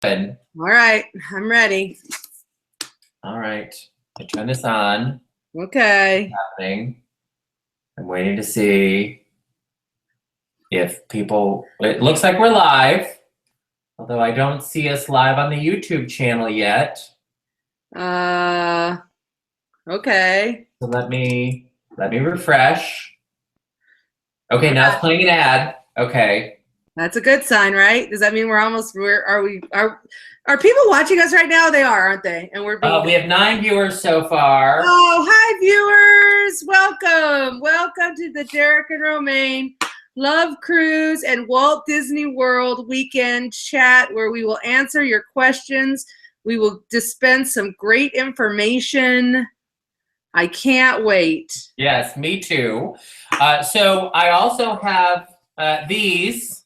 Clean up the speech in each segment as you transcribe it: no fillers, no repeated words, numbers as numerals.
Good. All right, I'm ready. All right. I turn this on. Okay. What's happening? I'm waiting to see if people. It looks like we're live, although I don't see us live on the YouTube channel yet. Okay. So let me refresh. Okay, now it's playing an ad. Okay. That's a good sign, right? Does that mean are people watching us right now? They are, aren't they? And We have 9 viewers so far. Oh, hi viewers. Welcome. Welcome to the Derek and Romaine Love Cruise and Walt Disney World weekend chat, where we will answer your questions. We will dispense some great information. I can't wait. Yes, me too. So I also have these.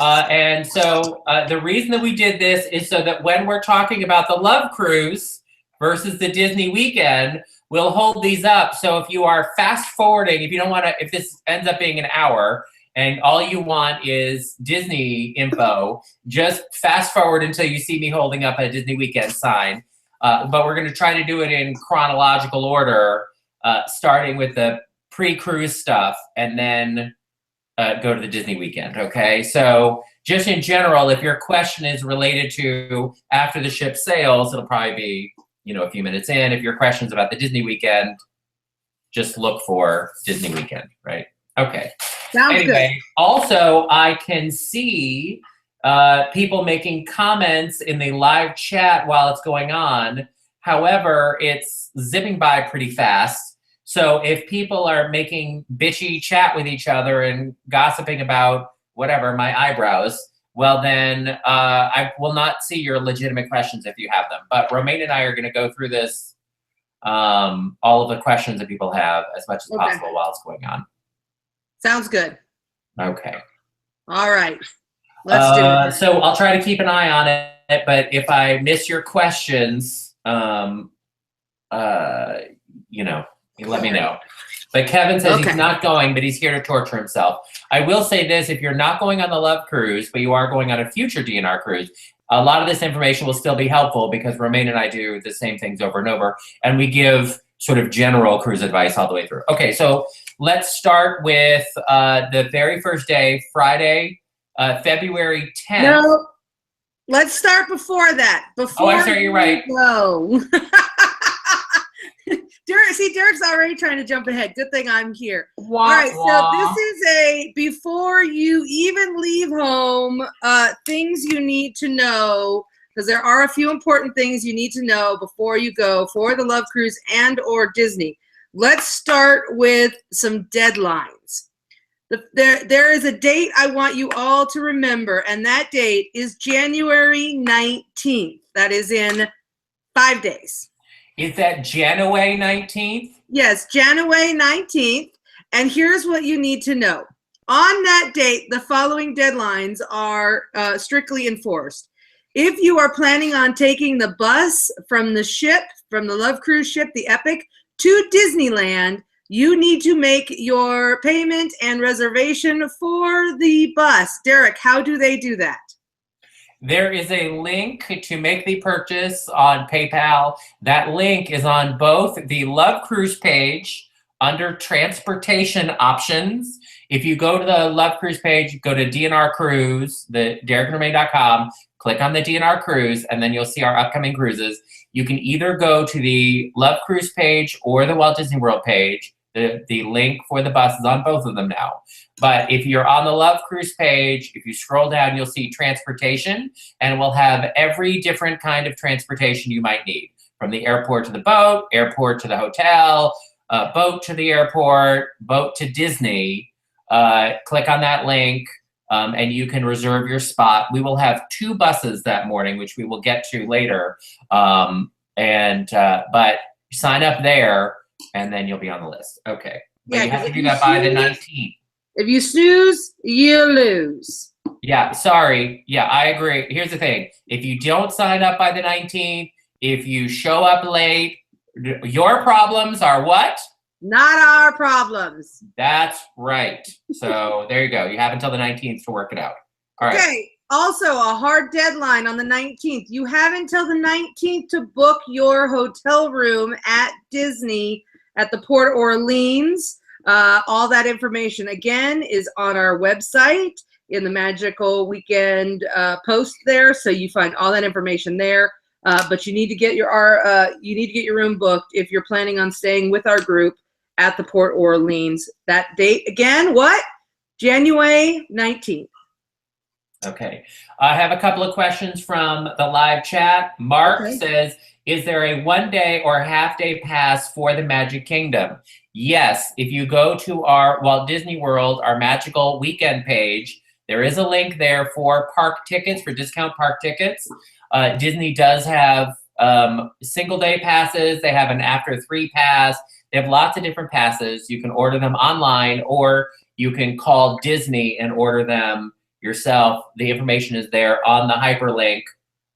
And so the reason that we did this is so that when we're talking about the Love Cruise versus the Disney weekend, we'll hold these up. So if you are fast forwarding, if you don't want to, if this ends up being an hour and all you want is Disney info, just fast forward until you see me holding up a Disney weekend sign. But we're going to try to do it in chronological order, starting with the pre-cruise stuff and then go to the Disney weekend, okay? So just in general, if your question is related to after the ship sails, it'll probably be, a few minutes in. If your question's about the Disney weekend, just look for Disney weekend, right? Okay. Sounds good. Also, I can see people making comments in the live chat while it's going on. However, it's zipping by pretty fast. So if people are making bitchy chat with each other and gossiping about whatever, my eyebrows, well then I will not see your legitimate questions if you have them. But Romaine and I are going to go through this, all of the questions that people have as much as possible while it's going on. Sounds good. Okay. All right. Let's do it. So I'll try to keep an eye on it, but if I miss your questions, you let me know. But Kevin says he's not going, but he's here to torture himself. I will say this, if you're not going on the Love Cruise, but you are going on a future DNR cruise, a lot of this information will still be helpful because Romaine and I do the same things over and over, and we give sort of general cruise advice all the way through. Okay, so let's start with the very first day, Friday, February 10th. No, let's start before that. Oh, I'm sorry, you're right. No. Derek's already trying to jump ahead. Good thing I'm here. All right, so this is before you even leave home, things you need to know, because there are a few important things you need to know before you go for the Love Cruise and or Disney. Let's start with some deadlines. There is a date I want you all to remember, and that date is January 19th. That is in 5 days. Is that January 19th? Yes, January 19th. And here's what you need to know. On that date, the following deadlines are strictly enforced. If you are planning on taking the bus from the ship, from the Love Cruise ship, the Epic, to Disneyland, you need to make your payment and reservation for the bus. Derek, how do they do that? There is a link to make the purchase on PayPal. That link is on both the Love Cruise page under transportation options. If you go to the Love Cruise page, go to DNR Cruise, the DerekandRomaine.com, click on the DNR Cruise, and then you'll see our upcoming cruises. You can either go to the Love Cruise page or the Walt Disney World page. The link for the bus is on both of them now. But if you're on the Love Cruise page, if you scroll down, you'll see transportation, and we'll have every different kind of transportation you might need, from the airport to the boat, airport to the hotel, boat to the airport, boat to Disney. Click on that link, and you can reserve your spot. We will have 2 buses that morning, which we will get to later. But sign up there, and then you'll be on the list. Okay. But you have to do that by the 19th. If you snooze, you lose. Yeah, sorry. Yeah, I agree. Here's the thing. If you don't sign up by the 19th, if you show up late, your problems are what? Not our problems. That's right. So there you go. You have until the 19th to work it out. All right. Okay. Also, a hard deadline on the 19th. You have until the 19th to book your hotel room at Disney at the Port Orleans. All that information, again, is on our website in the Magical Weekend post there. So you find all that information there. But you need to get your room booked if you're planning on staying with our group at the Port Orleans. That date, again, what? January 19th. Okay. I have a couple of questions from the live chat. Mark says, is there a 1-day or half-day pass for the Magic Kingdom? Yes. If you go to our Walt Disney World, our Magical Weekend page, there is a link there for park tickets, for discount park tickets. Disney does have single-day passes. They have an after-3 pass. They have lots of different passes. You can order them online, or you can call Disney and order them yourself. The information is there on the hyperlink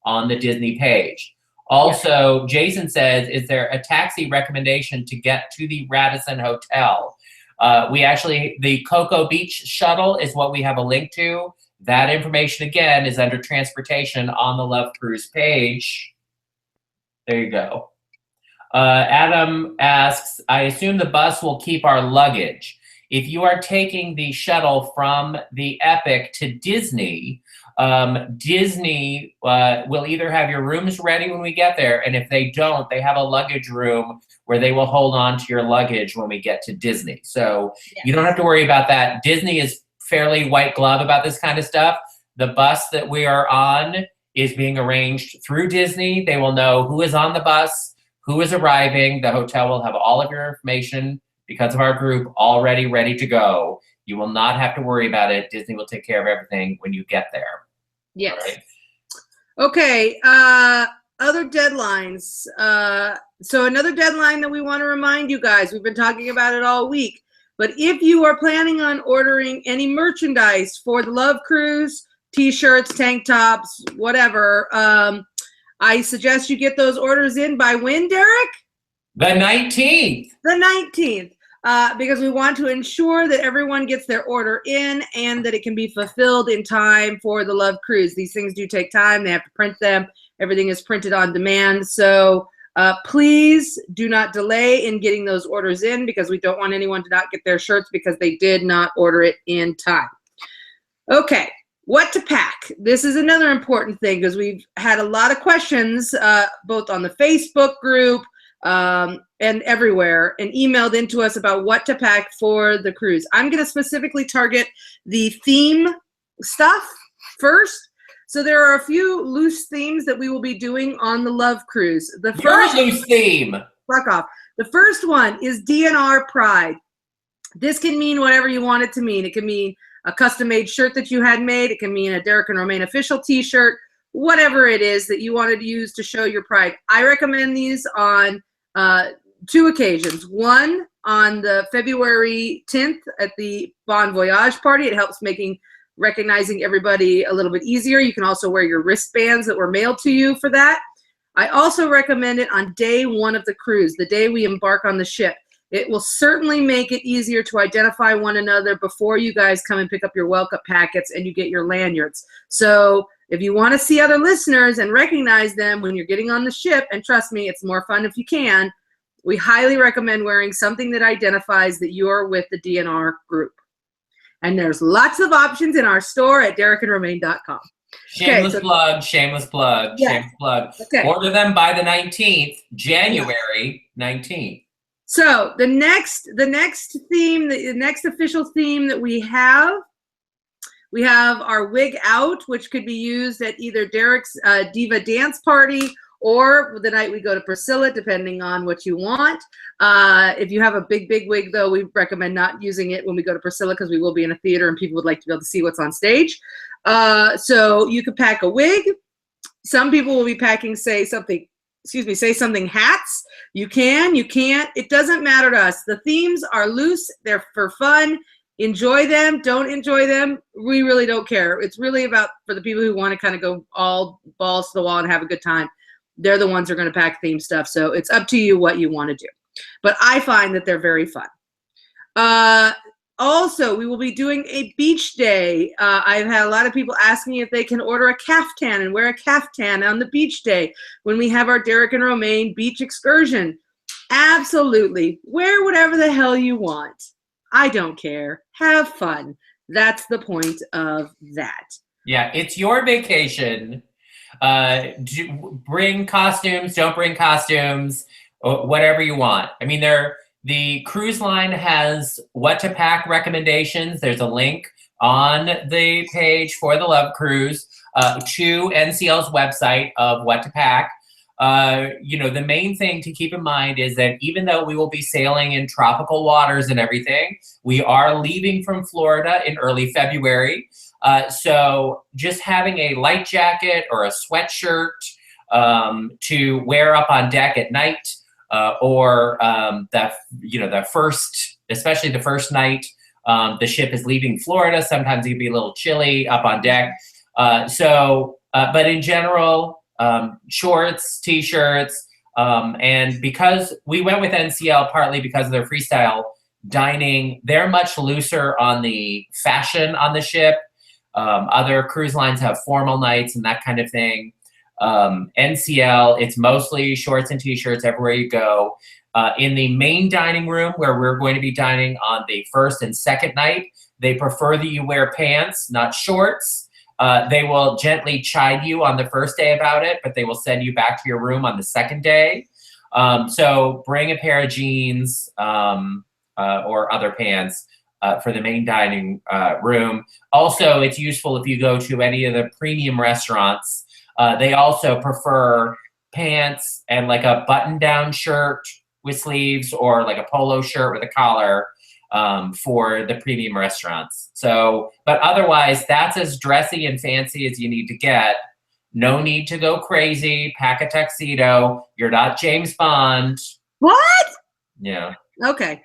on the Disney page. Also, Jason says, is there a taxi recommendation to get to the Radisson Hotel? The Cocoa Beach shuttle is what we have a link to. That information, again, is under transportation on the Love Cruise page. There you go. Adam asks, I assume the bus will keep our luggage. If you are taking the shuttle from the Epic to Disney, Disney will either have your rooms ready when we get there, and if they don't, they have a luggage room where they will hold on to your luggage when we get to Disney. So you don't have to worry about that. Disney is fairly white glove about this kind of stuff. The bus that we are on is being arranged through Disney. They will know who is on the bus, who is arriving. The hotel will have all of your information because of our group already ready to go. You will not have to worry about it. Disney will take care of everything when you get there. Yes. Right? Okay. Other deadlines. So another deadline that we want to remind you guys, we've been talking about it all week, but if you are planning on ordering any merchandise for the Love Cruise, t-shirts, tank tops, whatever, I suggest you get those orders in by when, Derek? The 19th. The 19th. Because we want to ensure that everyone gets their order in and that it can be fulfilled in time for the Love Cruise. These things do take time. They have to print them. Everything is printed on demand. So please do not delay in getting those orders in, because we don't want anyone to not get their shirts because they did not order it in time. Okay, what to pack. This is another important thing, because we've had a lot of questions both on the Facebook group, and everywhere, and emailed into us about what to pack for the cruise. I'm going to specifically target the theme stuff first. So there are a few loose themes that we will be doing on the Love Cruise. The first loose theme. Fuck off. The first one is DNR Pride. This can mean whatever you want it to mean. It can mean a custom-made shirt that you had made. It can mean a Derek and Romaine official t-shirt. Whatever it is that you wanted to use to show your pride. I recommend these on 2 occasions. One, on the February 10th at the Bon Voyage party. It helps recognizing everybody a little bit easier. You can also wear your wristbands that were mailed to you for that. I also recommend it on day 1 of the cruise, the day we embark on the ship. It will certainly make it easier to identify one another before you guys come and pick up your welcome packets and you get your lanyards. So if you want to see other listeners and recognize them when you're getting on the ship, and trust me, it's more fun if you can, we highly recommend wearing something that identifies that you're with the DNR group. And there's lots of options in our store at derekandromaine.com. Shameless plug, shameless plug, Yeah. shameless plug. Okay. Order them by the 19th, January 19th. So the next theme, the next official theme that we have our wig out, which could be used at either Derek's Diva dance party or the night we go to Priscilla, depending on what you want. If you have a big wig, though, we recommend not using it when we go to Priscilla, because we will be in a theater and people would like to be able to see what's on stage. So you could pack a wig. Some people will be packing, say something hats. You can, you can't. It doesn't matter to us. The themes are loose. They're for fun. Enjoy them. Don't enjoy them. We really don't care. It's really about for the people who want to kind of go all balls to the wall and have a good time. They're the ones who are going to pack theme stuff. So it's up to you what you want to do. But I find that they're very fun. Also, we will be doing a beach day. I've had a lot of people ask me if they can order a caftan and wear a caftan on the beach day when we have our Derek and Romaine beach excursion. Absolutely. Wear whatever the hell you want. I don't care. Have fun. That's the point of that. Yeah, it's your vacation. Bring costumes, don't bring costumes, whatever you want. I mean, the cruise line has what to pack recommendations. There's a link on the page for the Love Cruise to NCL's website of what to pack. The main thing to keep in mind is that even though we will be sailing in tropical waters and everything, we are leaving from Florida in early February. So just having a light jacket or a sweatshirt to wear up on deck at night, or especially the first night the ship is leaving Florida. Sometimes it can be a little chilly up on deck. But in general, shorts, t-shirts, and because we went with NCL partly because of their freestyle dining, they're much looser on the fashion on the ship. Other cruise lines have formal nights and that kind of thing. NCL, it's mostly shorts and t-shirts everywhere you go. In the main dining room where we're going to be dining on the first and second night, they prefer that you wear pants, not shorts. They will gently chide you on the first day about it, but they will send you back to your room on the second day. So bring a pair of jeans or other pants for the main dining room. Also, it's useful if you go to any of the premium restaurants. They also prefer pants and like a button-down shirt with sleeves or like a polo shirt with a collar for the premium restaurants. So, but otherwise, that's as dressy and fancy as you need to get. No need to go crazy. Pack a tuxedo. You're not James Bond. What? Yeah. Okay.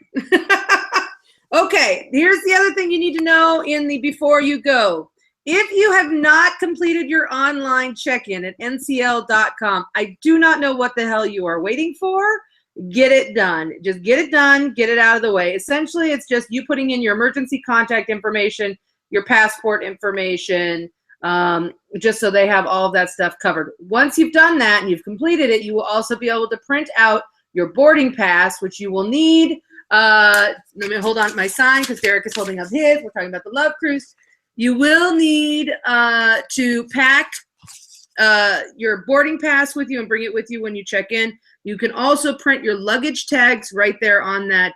Okay, here's the other thing you need to know before you go. If you have not completed your online check-in at ncl.com, I do not know what the hell you are waiting for. Get it done. Just get it done. Get it out of the way. Essentially, it's just you putting in your emergency contact information, your passport information, just so they have all of that stuff covered. Once you've done that and you've completed it, you will also be able to print out your boarding pass, which you will need. Let me hold on to my sign because Derek is holding up his. We're talking about the Love Cruise. You will need to pack your boarding pass with you and bring it with you when you check in. You can also print your luggage tags right there on that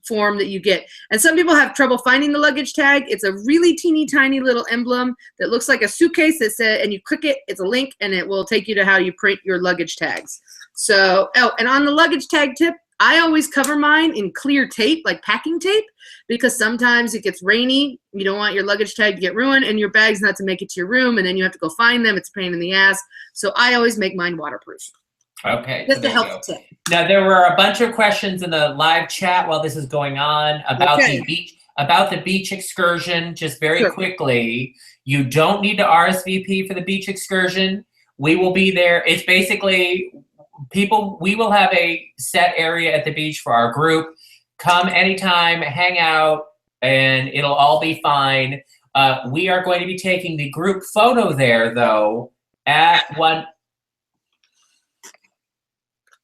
form that you get. And some people have trouble finding the luggage tag. It's a really teeny tiny little emblem that looks like a suitcase that says, and you click it, it's a link, and it will take you to how you print your luggage tags. So, and on the luggage tag tip, I always cover mine in clear tape, like packing tape, because sometimes it gets rainy. You don't want your luggage tag to get ruined and your bags not to make it to your room, and then you have to go find them. It's a pain in the ass. So I always make mine waterproof. Okay. Just a helpful tip. Now, there were a bunch of questions in the live chat while this is going on about the beach excursion. Just very quickly, you don't need to RSVP for the beach excursion. We will be there. It's basically we will have a set area at the beach for our group. Come anytime, hang out, and it'll all be fine. We are going to be taking the group photo there, though,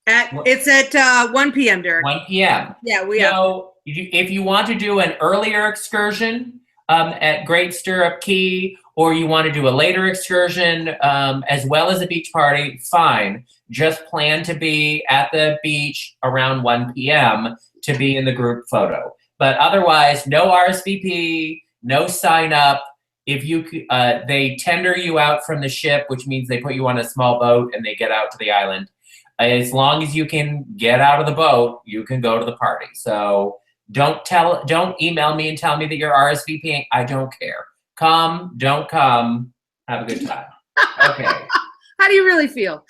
It's at 1 p.m., Derek. 1 p.m. Yeah, we are. So if you want to do an earlier excursion at Great Stirrup Key, or you want to do a later excursion as well as a beach party, fine. Just plan to be at the beach around 1 p.m. to be in the group photo. But otherwise, no RSVP, no sign up. If you they tender you out from the ship, which means they put you on a small boat and they get out to the island. As long as you can get out of the boat, you can go to the party. So don't email me and tell me that you're RSVPing. I don't care. Come, don't come. Have a good time. Okay. How do you really feel?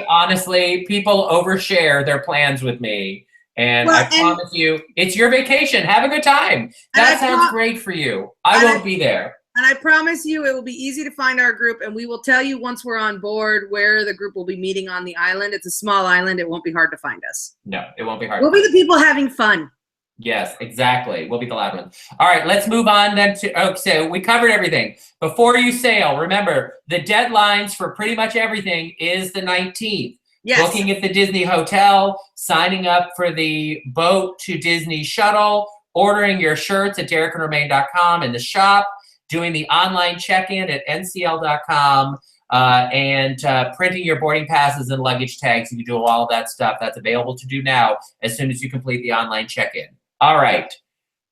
Honestly, people overshare their plans with me. And I promise you, it's your vacation. Have a good time. That sounds great for you. I won't be there. And I promise you it will be easy to find our group, and we will tell you once we're on board where the group will be meeting on the island. It's a small island. It won't be hard to find us. No, it won't be hard. We'll be the people having fun. Yes, exactly. We'll be the loud ones. All right, let's move on then to, oh, so we covered everything. Before you sail, remember, the deadlines for pretty much everything is the 19th. Yes. Booking at the Disney Hotel, signing up for the boat to Disney shuttle, ordering your shirts at derekandromaine.com in the shop, doing the online check-in at ncl.com, and printing your boarding passes and luggage tags. You can do all of that stuff. That's available to do now as soon as you complete the online check-in. All right,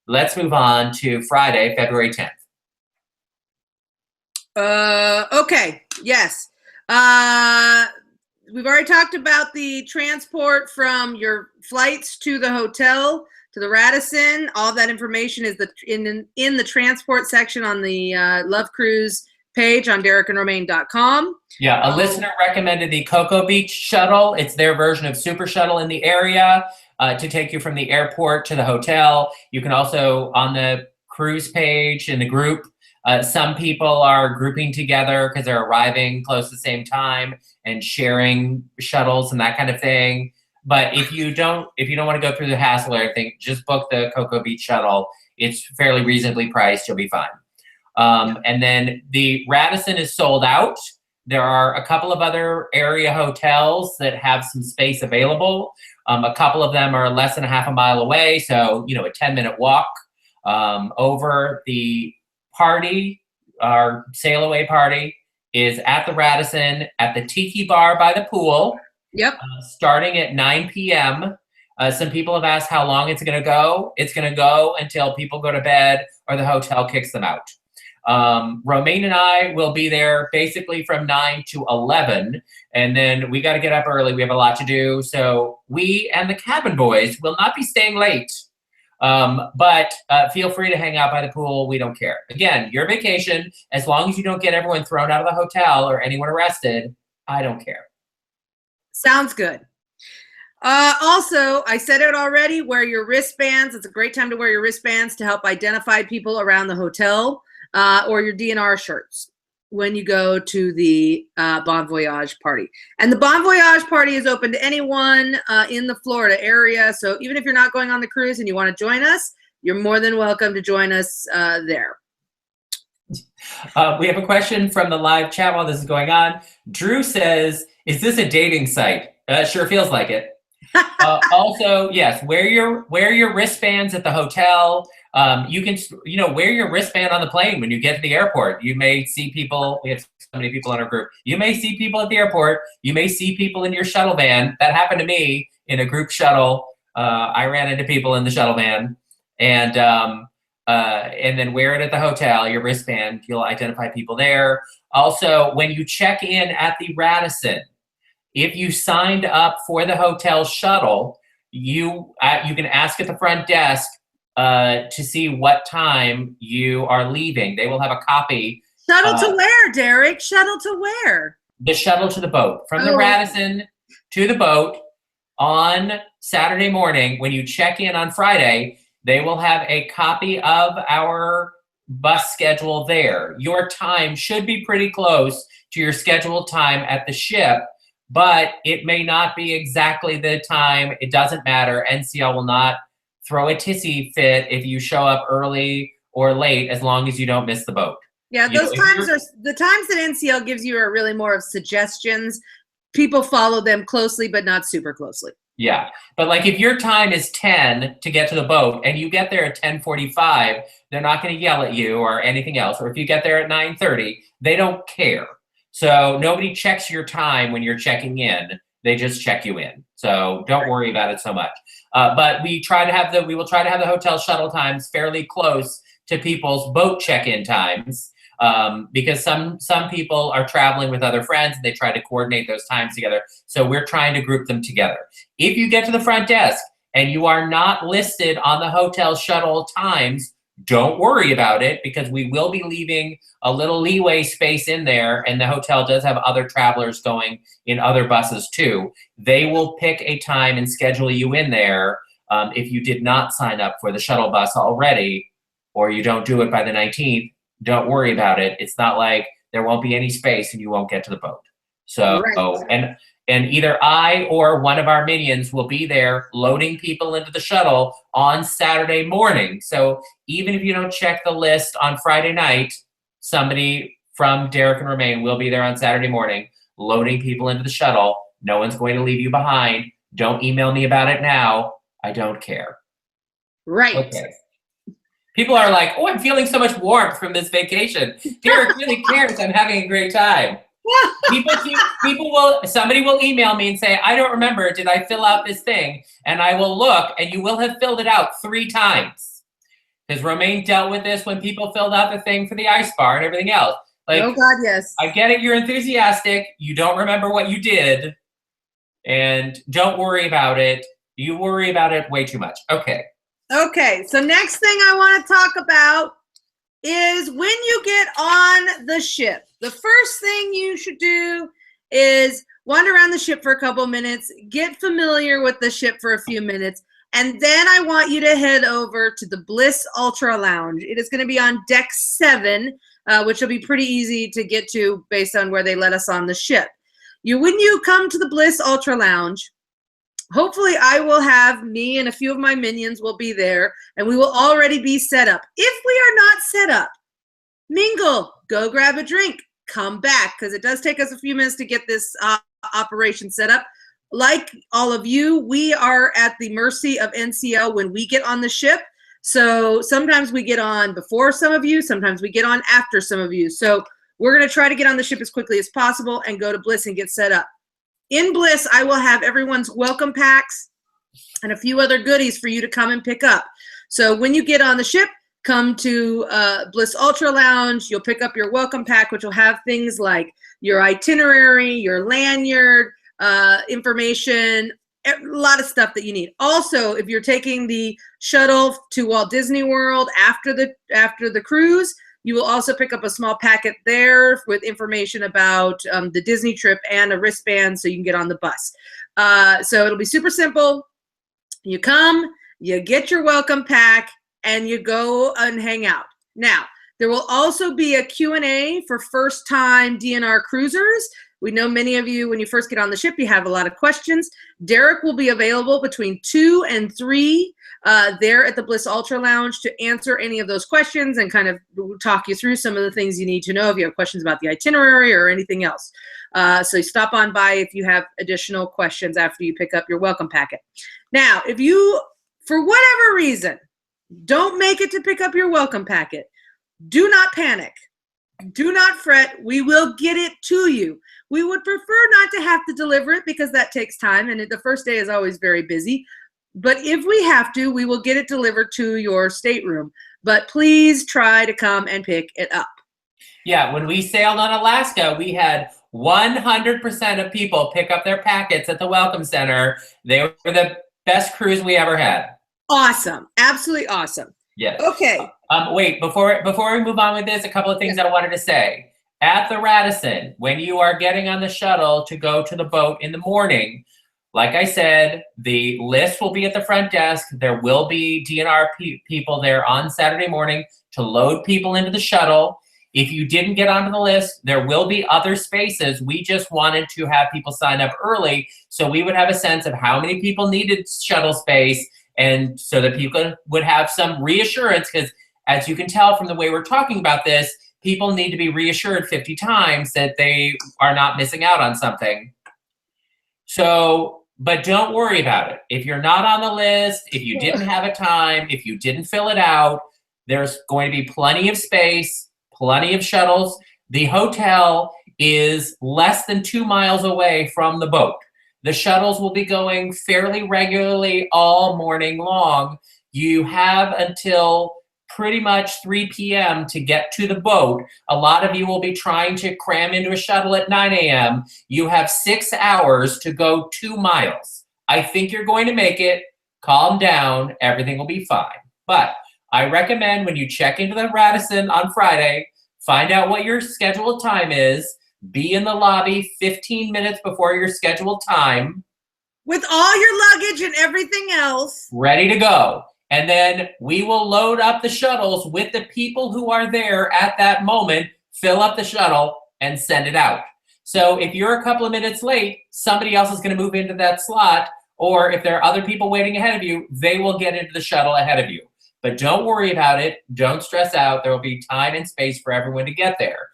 let's move on to Friday, February 10th. Okay, yes. We've already talked about the transport from your flights to the hotel, to the Radisson. All of that information is in the transport section on the Love Cruise page on derekandromaine.com. Yeah, a listener recommended the Cocoa Beach shuttle. It's their version of Super Shuttle in the area to take you from the airport to the hotel. You can also, on the cruise page in the group, some people are grouping together because they're arriving close to the same time and sharing shuttles and that kind of thing. But if you don't want to go through the hassle or anything, just book the Cocoa Beach shuttle. It's fairly reasonably priced. You'll be fine. And then the Radisson is sold out. There are a couple of other area hotels that have some space available. A couple of them are less than a half a mile away, so a 10-minute walk. Over the party, our sail away party, is at the Radisson at the Tiki Bar by the pool. Yep. Starting at 9 p.m. Some people have asked how long it's going to go. It's going to go until people go to bed or the hotel kicks them out. Romaine and I will be there basically from 9 to 11, and then we got to get up early. We have a lot to do, so we and the cabin boys will not be staying late. But feel free to hang out by the pool. We don't care. Again, your vacation, as long as you don't get everyone thrown out of the hotel or anyone arrested, I don't care. Sounds good. Also, I said it already, wear your wristbands. It's a great time to wear your wristbands to help identify people around the hotel, or your DNR shirts when you go to the Bon Voyage party. And the Bon Voyage party is open to anyone in the Florida area. So even if you're not going on the cruise and you want to join us, you're more than welcome to join us there. We have a question from the live chat while this is going on. Drew says, is this a dating site? Sure feels like it. Also, yes, wear your wristbands at the hotel. You can, wear your wristband on the plane when you get to the airport. You may see people. We have so many people in our group. You may see people at the airport. You may see people in your shuttle van. That happened to me in a group shuttle. I ran into people in the shuttle van, and then wear it at the hotel. Your wristband. You'll identify people there. Also, when you check in at the Radisson, if you signed up for the hotel shuttle, you can ask at the front desk to see what time you are leaving. They will have a copy. Shuttle to where, Derek? Shuttle to where? The shuttle to the boat. From the Radisson to the boat on Saturday morning. When you check in on Friday, they will have a copy of our bus schedule there. Your time should be pretty close to your scheduled time at the ship, but it may not be exactly the time. It doesn't matter. NCL will not throw a tissy fit if you show up early or late, as long as you don't miss the boat. Yeah, those times are the times that NCL gives you are really more of suggestions. People follow them closely, but not super closely. Yeah, but like if your time is 10 to get to the boat and you get there at 10:45, they're not going to yell at you or anything else. Or if you get there at 9:30, they don't care. So nobody checks your time when you're checking in. They just check you in. So don't worry about it so much. But we will try to have the hotel shuttle times fairly close to people's boat check-in times, because some people are traveling with other friends and they try to coordinate those times together. So we're trying to group them together. If you get to the front desk and you are not listed on the hotel shuttle times, don't worry about it, because we will be leaving a little leeway space in there, and the hotel does have other travelers going in other buses too. They will pick a time and schedule you in there. If you did not sign up for the shuttle bus already, or you don't do it by the 19th, don't worry about it. It's not like there won't be any space and you won't get to the boat. So, Right. and either I or one of our minions will be there loading people into the shuttle on Saturday morning. So even if you don't check the list on Friday night, somebody from Derek and Romaine will be there on Saturday morning loading people into the shuttle. No one's going to leave you behind. Don't email me about it now. I don't care. Right. Okay. People are like, oh, I'm feeling so much warmth from this vacation. Derek really cares. I'm having a great time. Somebody will email me and say, I don't remember, did I fill out this thing? And I will look, and you will have filled it out 3 times. Because Romaine dealt with this when people filled out the thing for the ice bar and everything else. Like, oh God, yes. I get it, you're enthusiastic, you don't remember what you did, and don't worry about it. You worry about it way too much. Okay. Okay, so next thing I want to talk about is when you get on the ship. The first thing you should do is wander around the ship for a couple minutes, get familiar with the ship for a few minutes, and then I want you to head over to the Bliss Ultra Lounge. It is going to be on deck 7, which will be pretty easy to get to based on where they let us on the ship. When you come to the Bliss Ultra Lounge, hopefully I will have me and a few of my minions will be there, and we will already be set up. If we are not set up, mingle, go grab a drink, come back, because it does take us a few minutes to get this operation set up. Like all of you, we are at the mercy of NCL when we get on the ship. So sometimes we get on before some of you, sometimes we get on after some of you. So we're going to try to get on the ship as quickly as possible and go to Bliss and get set up. In Bliss, I will have everyone's welcome packs and a few other goodies for you to come and pick up. So when you get on the ship, come to Bliss Ultra Lounge. You'll pick up your welcome pack, which will have things like your itinerary, your lanyard, information, a lot of stuff that you need. Also, if you're taking the shuttle to Walt Disney World after the cruise, you will also pick up a small packet there with information about the Disney trip and a wristband so you can get on the bus. So it'll be super simple. You come, you get your welcome pack, and you go and hang out. Now, there will also be a Q&A for first-time DNR cruisers. We know many of you, when you first get on the ship, you have a lot of questions. Derek will be available between 2 and 3 there at the Bliss Ultra Lounge to answer any of those questions and kind of talk you through some of the things you need to know if you have questions about the itinerary or anything else. So stop on by if you have additional questions after you pick up your welcome packet. Now, if you, for whatever reason, don't make it to pick up your welcome packet, do not panic. Do not fret. We will get it to you. We would prefer not to have to deliver it because that takes time, and the first day is always very busy. But if we have to, we will get it delivered to your stateroom. But please try to come and pick it up. Yeah, when we sailed on Alaska, we had 100% of people pick up their packets at the Welcome Center. They were the best cruise we ever had. Awesome. Absolutely awesome. Yes. Okay. Wait, before we move on with this, a couple of things I wanted to say. At the Radisson, when you are getting on the shuttle to go to the boat in the morning, like I said, the list will be at the front desk. There will be DNR people there on Saturday morning to load people into the shuttle. If you didn't get onto the list, there will be other spaces. We just wanted to have people sign up early so we would have a sense of how many people needed shuttle space, and so that people would have some reassurance, because as you can tell from the way we're talking about this, people need to be reassured 50 times that they are not missing out on something. So, but don't worry about it. If you're not on the list, if you didn't have a time, if you didn't fill it out, there's going to be plenty of space, plenty of shuttles. The hotel is less than 2 miles away from the boat. The shuttles will be going fairly regularly all morning long. You have until pretty much 3 p.m. to get to the boat. A lot of you will be trying to cram into a shuttle at 9 a.m. You have 6 hours to go 2 miles. I think you're going to make it. Calm down. Everything will be fine. But I recommend when you check into the Radisson on Friday, find out what your scheduled time is. Be in the lobby 15 minutes before your scheduled time. With all your luggage and everything else. Ready to go. And then we will load up the shuttles with the people who are there at that moment, fill up the shuttle, and send it out. So if you're a couple of minutes late, somebody else is going to move into that slot. Or if there are other people waiting ahead of you, they will get into the shuttle ahead of you. But don't worry about it. Don't stress out. There will be time and space for everyone to get there.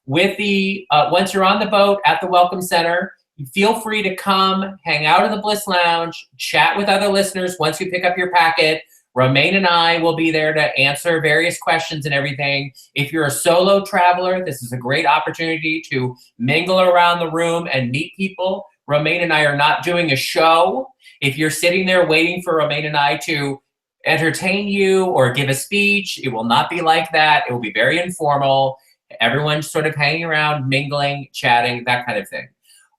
With the once you're on the boat at the Welcome Center, feel free to come, hang out in the Bliss Lounge, chat with other listeners once you pick up your packet. Romaine and I will be there to answer various questions and everything. If you're a solo traveler, this is a great opportunity to mingle around the room and meet people. Romaine and I are not doing a show. If you're sitting there waiting for Romaine and I to entertain you or give a speech, it will not be like that. It will be very informal. Everyone's sort of hanging around, mingling, chatting, that kind of thing.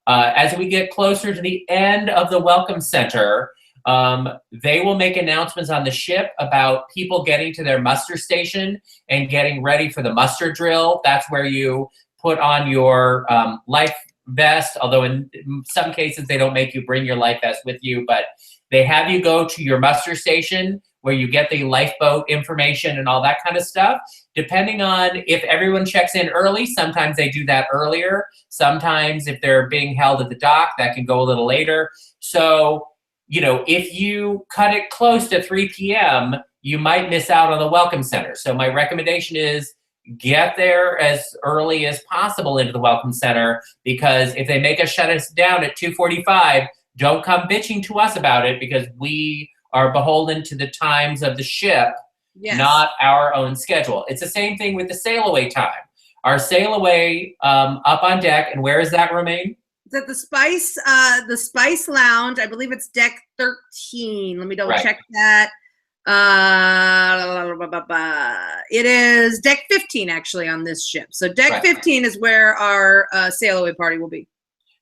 As we get closer to the end of the Welcome Center, they will make announcements on the ship about people getting to their muster station and getting ready for the muster drill. That's where you put on your life vest, although in some cases they don't make you bring your life vest with you, but they have you go to your muster station where you get the lifeboat information and all that kind of stuff. Depending on if everyone checks in early, sometimes they do that earlier. Sometimes if they're being held at the dock, that can go a little later. So, you know, if you cut it close to 3 p.m., you might miss out on the Welcome Center. So my recommendation is get there as early as possible into the Welcome Center, because if they make us shut us down at 2:45, don't come bitching to us about it, because we are beholden to the times of the ship, yes, not our own schedule. It's the same thing with the sail away time. Our sail away up on deck, and where is that, Romaine? It's at the Spice Lounge. I believe it's deck 13. Let me double check that. It is deck 15 actually on this ship. So deck 15 is where our sail away party will be.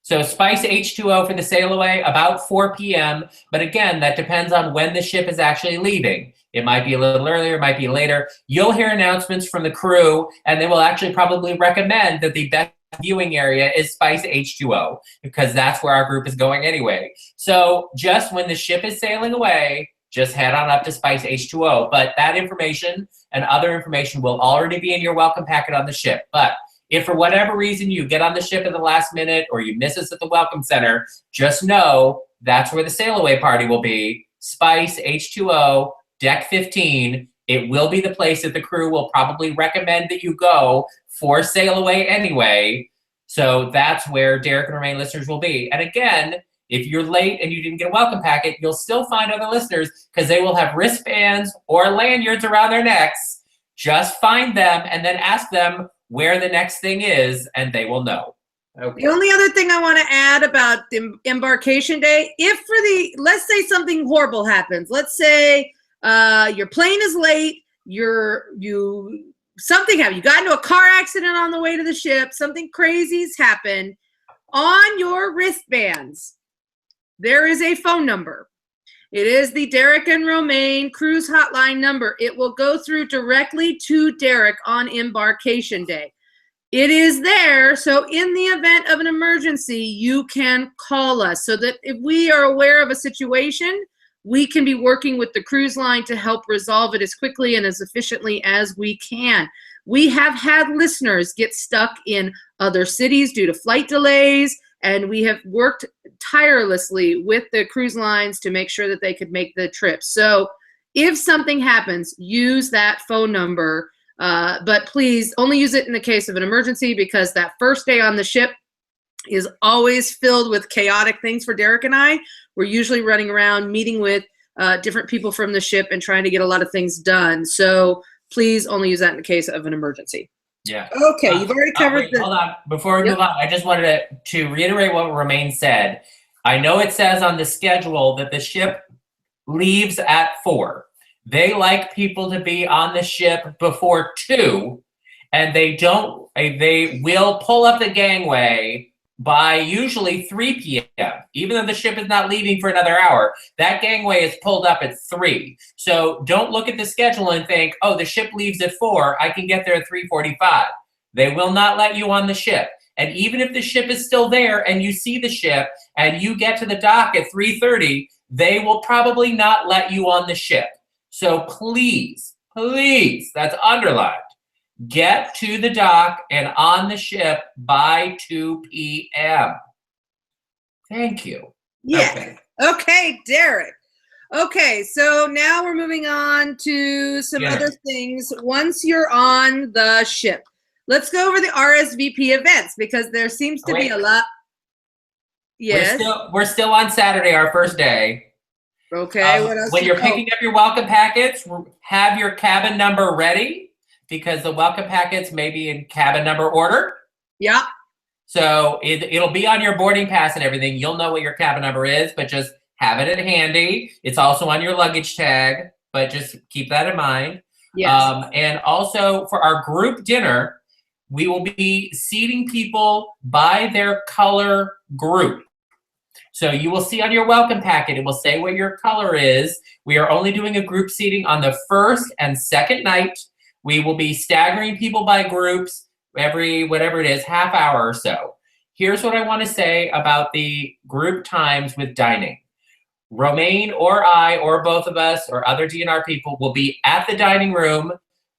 So Spice H2O for the sail away about 4 p.m. But again, that depends on when the ship is actually leaving. It might be a little earlier, it might be later. You'll hear announcements from the crew, and they will actually probably recommend that the best viewing area is Spice H2O, because that's where our group is going anyway. So just when the ship is sailing away, just head on up to Spice H2O. But that information and other information will already be in your welcome packet on the ship. But if for whatever reason you get on the ship at the last minute or you miss us at the Welcome Center, just know that's where the sail away party will be. Spice H2O, deck 15. It will be the place that the crew will probably recommend that you go for sail away anyway. So that's where Derek and Romaine listeners will be. And again, if you're late and you didn't get a welcome packet, you'll still find other listeners, because they will have wristbands or lanyards around their necks. Just find them and then ask them where the next thing is, and they will know. Okay. The only other thing I want to add about the embarkation day, if for the, let's say something horrible happens. Let's say your plane is late, something happened. You got into a car accident on the way to the ship, something crazy's happened. On your wristbands, there is a phone number. It is the Derek and Romaine cruise hotline number. It will go through directly to Derek on embarkation day. It is there, so in the event of an emergency, you can call us, so that if we are aware of a situation, we can be working with the cruise line to help resolve it as quickly and as efficiently as we can. We have had listeners get stuck in other cities due to flight delays, and we have worked tirelessly with the cruise lines to make sure that they could make the trip. So if something happens, use that phone number, but please only use it in the case of an emergency, because that first day on the ship is always filled with chaotic things for Derek and I. We're usually running around meeting with different people from the ship and trying to get a lot of things done. So please only use that in the case of an emergency. Yeah. Okay, you've already covered wait, hold on. Before we move on, I just wanted to reiterate what Romaine said. I know it says on the schedule that the ship leaves at 4. They like people to be on the ship before 2, and they will pull up the gangway by usually 3 p.m. Even though the ship is not leaving for another hour, that gangway is pulled up at 3. So don't look at the schedule and think, oh, the ship leaves at 4, I can get there at 3:45. They will not let you on the ship. And even if the ship is still there and you see the ship and you get to the dock at 3:30, they will probably not let you on the ship. So please, that's underlined. get to the dock and on the ship by 2 p.m. Thank you. Yeah. Okay, Derek. Okay, so now we're moving on to some other things. Once you're on the ship, let's go over the RSVP events because there seems to be a lot. Yes. We're still on Saturday, our first day. Okay, what else? When you're picking up your welcome packets, have your cabin number ready because the welcome packets may be in cabin number order. Yeah. So it'll be on your boarding pass and everything. You'll know what your cabin number is, but just have it at handy. It's also on your luggage tag, but just keep that in mind. Yes. And also for our group dinner, we will be seating people by their color group. So you will see on your welcome packet, it will say what your color is. We are only doing a group seating on the first and second night. We will be staggering people by groups every, whatever it is, half hour or so. Here's what I want to say about the group times with dining. Romaine or I or both of us or other DNR people will be at the dining room,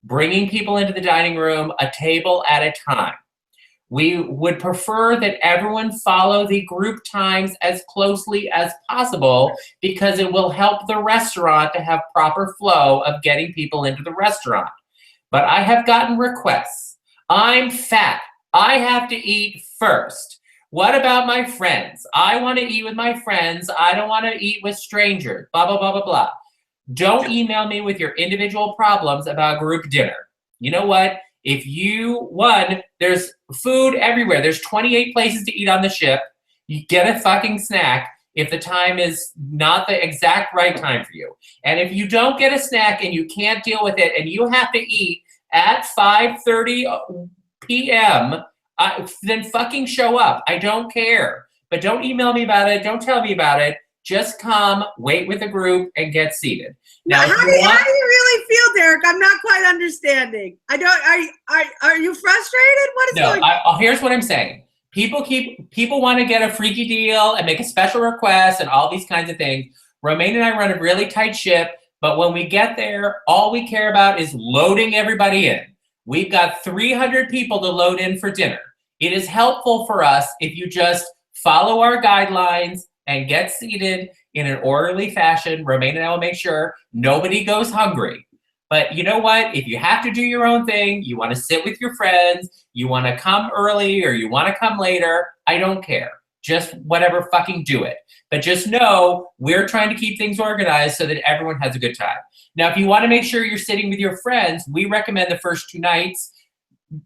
bringing people into the dining room a table at a time. We would prefer that everyone follow the group times as closely as possible because it will help the restaurant to have proper flow of getting people into the restaurant. But I have gotten requests. I'm fat. I have to eat first. What about my friends? I want to eat with my friends. I don't want to eat with strangers. Blah, blah, blah, blah, blah. Don't email me with your individual problems about group dinner. You know what? If there's food everywhere. There's 28 places to eat on the ship. You get a fucking snack if the time is not the exact right time for you. And if you don't get a snack and you can't deal with it and you have to eat at 5:30 p.m., then fucking show up. I don't care. But don't email me about it. Don't tell me about it. Just come, wait with the group, and get seated. Now, how do you really feel, Derek? I'm not quite understanding. I don't. Are you frustrated? What is going on? Here's what I'm saying. People want to get a freaky deal and make a special request and all these kinds of things. Romaine and I run a really tight ship, but when we get there, all we care about is loading everybody in. We've got 300 people to load in for dinner. It is helpful for us if you just follow our guidelines and get seated in an orderly fashion. Romaine and I will make sure nobody goes hungry. But you know what? If you have to do your own thing, you want to sit with your friends, you want to come early or you want to come later, I don't care. Just whatever, fucking do it. But just know we're trying to keep things organized so that everyone has a good time. Now, if you want to make sure you're sitting with your friends, we recommend the first 2 nights,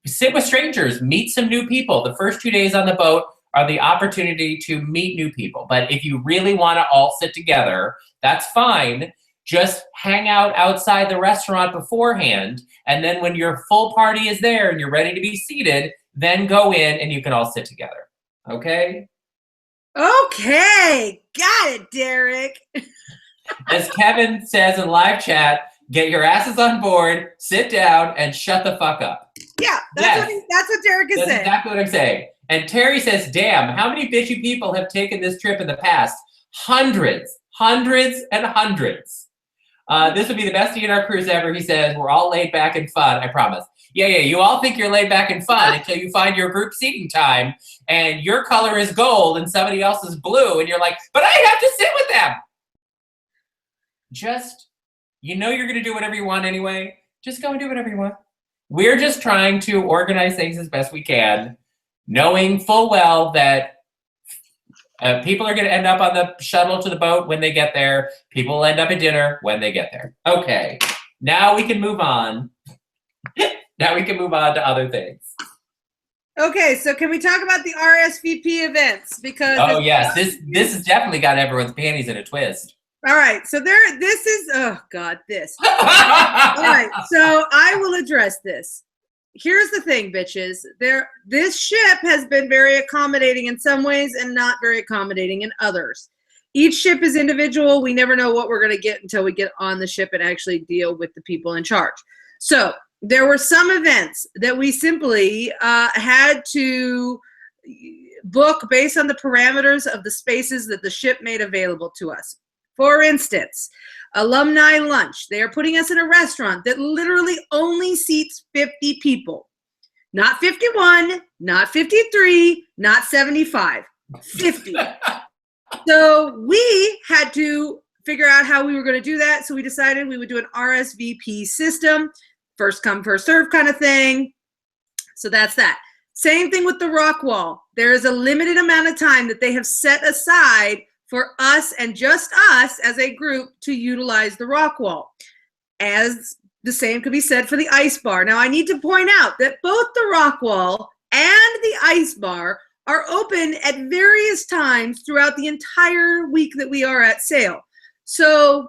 sit with strangers, meet some new people. The first 2 days on the boat are the opportunity to meet new people. But if you really want to all sit together, that's fine. Just hang out outside the restaurant beforehand. And then when your full party is there and you're ready to be seated, then go in and you can all sit together. Okay? Okay. Got it, Derek. As Kevin says in live chat, get your asses on board, sit down, and shut the fuck up. Yeah, that's what Derek is saying. That's exactly what I'm saying. And Terry says, damn, how many bitchy people have taken this trip in the past? Hundreds and hundreds. This would be the best DNR cruise ever, he says. We're all laid back and fun, I promise. Yeah, you all think you're laid back and fun until you find your group seating time and your color is gold and somebody else is blue and you're like, but I have to sit with them. Just, you're going to do whatever you want anyway. Just go and do whatever you want. We're just trying to organize things as best we can, knowing full well that people are going to end up on the shuttle to the boat when they get there. People will end up at dinner when they get there. Okay, now we can move on. Now we can move on to other things. Okay, so can we talk about the RSVP events? Because yes, this has definitely got everyone's panties in a twist. All right, so this is, oh God, this. All right, so I will address this. Here's the thing, bitches. This ship has been very accommodating in some ways and not very accommodating in others. Each ship is individual. We never know what we're going to get until we get on the ship and actually deal with the people in charge. So there were some events that we simply had to book based on the parameters of the spaces that the ship made available to us. For instance, alumni lunch. They are putting us in a restaurant that literally only seats 50 people. Not 51, not 53, not 75, 50. So we had to figure out how we were going to do that. So we decided we would do an RSVP system, first come, first serve kind of thing. So that's that. Same thing with the rock wall. There is a limited amount of time that they have set aside for us and just us as a group to utilize the rock wall. As the same could be said for the ice bar. Now I need to point out that both the rock wall and the ice bar are open at various times throughout the entire week that we are at sale. So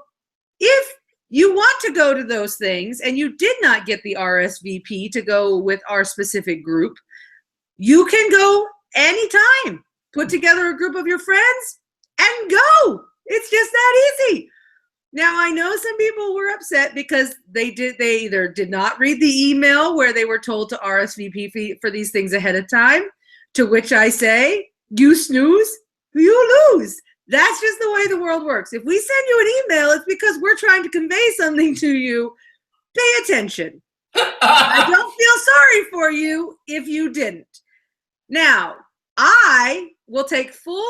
if you want to go to those things and you did not get the RSVP to go with our specific group, you can go anytime. Put together a group of your friends and go. It's just that easy. Now, I know some people were upset because they either did not read the email where they were told to RSVP for these things ahead of time, to which I say, you snooze, you lose. That's just the way the world works. If we send you an email, it's because we're trying to convey something to you. Pay attention. I don't feel sorry for you if you didn't. Now, I will take full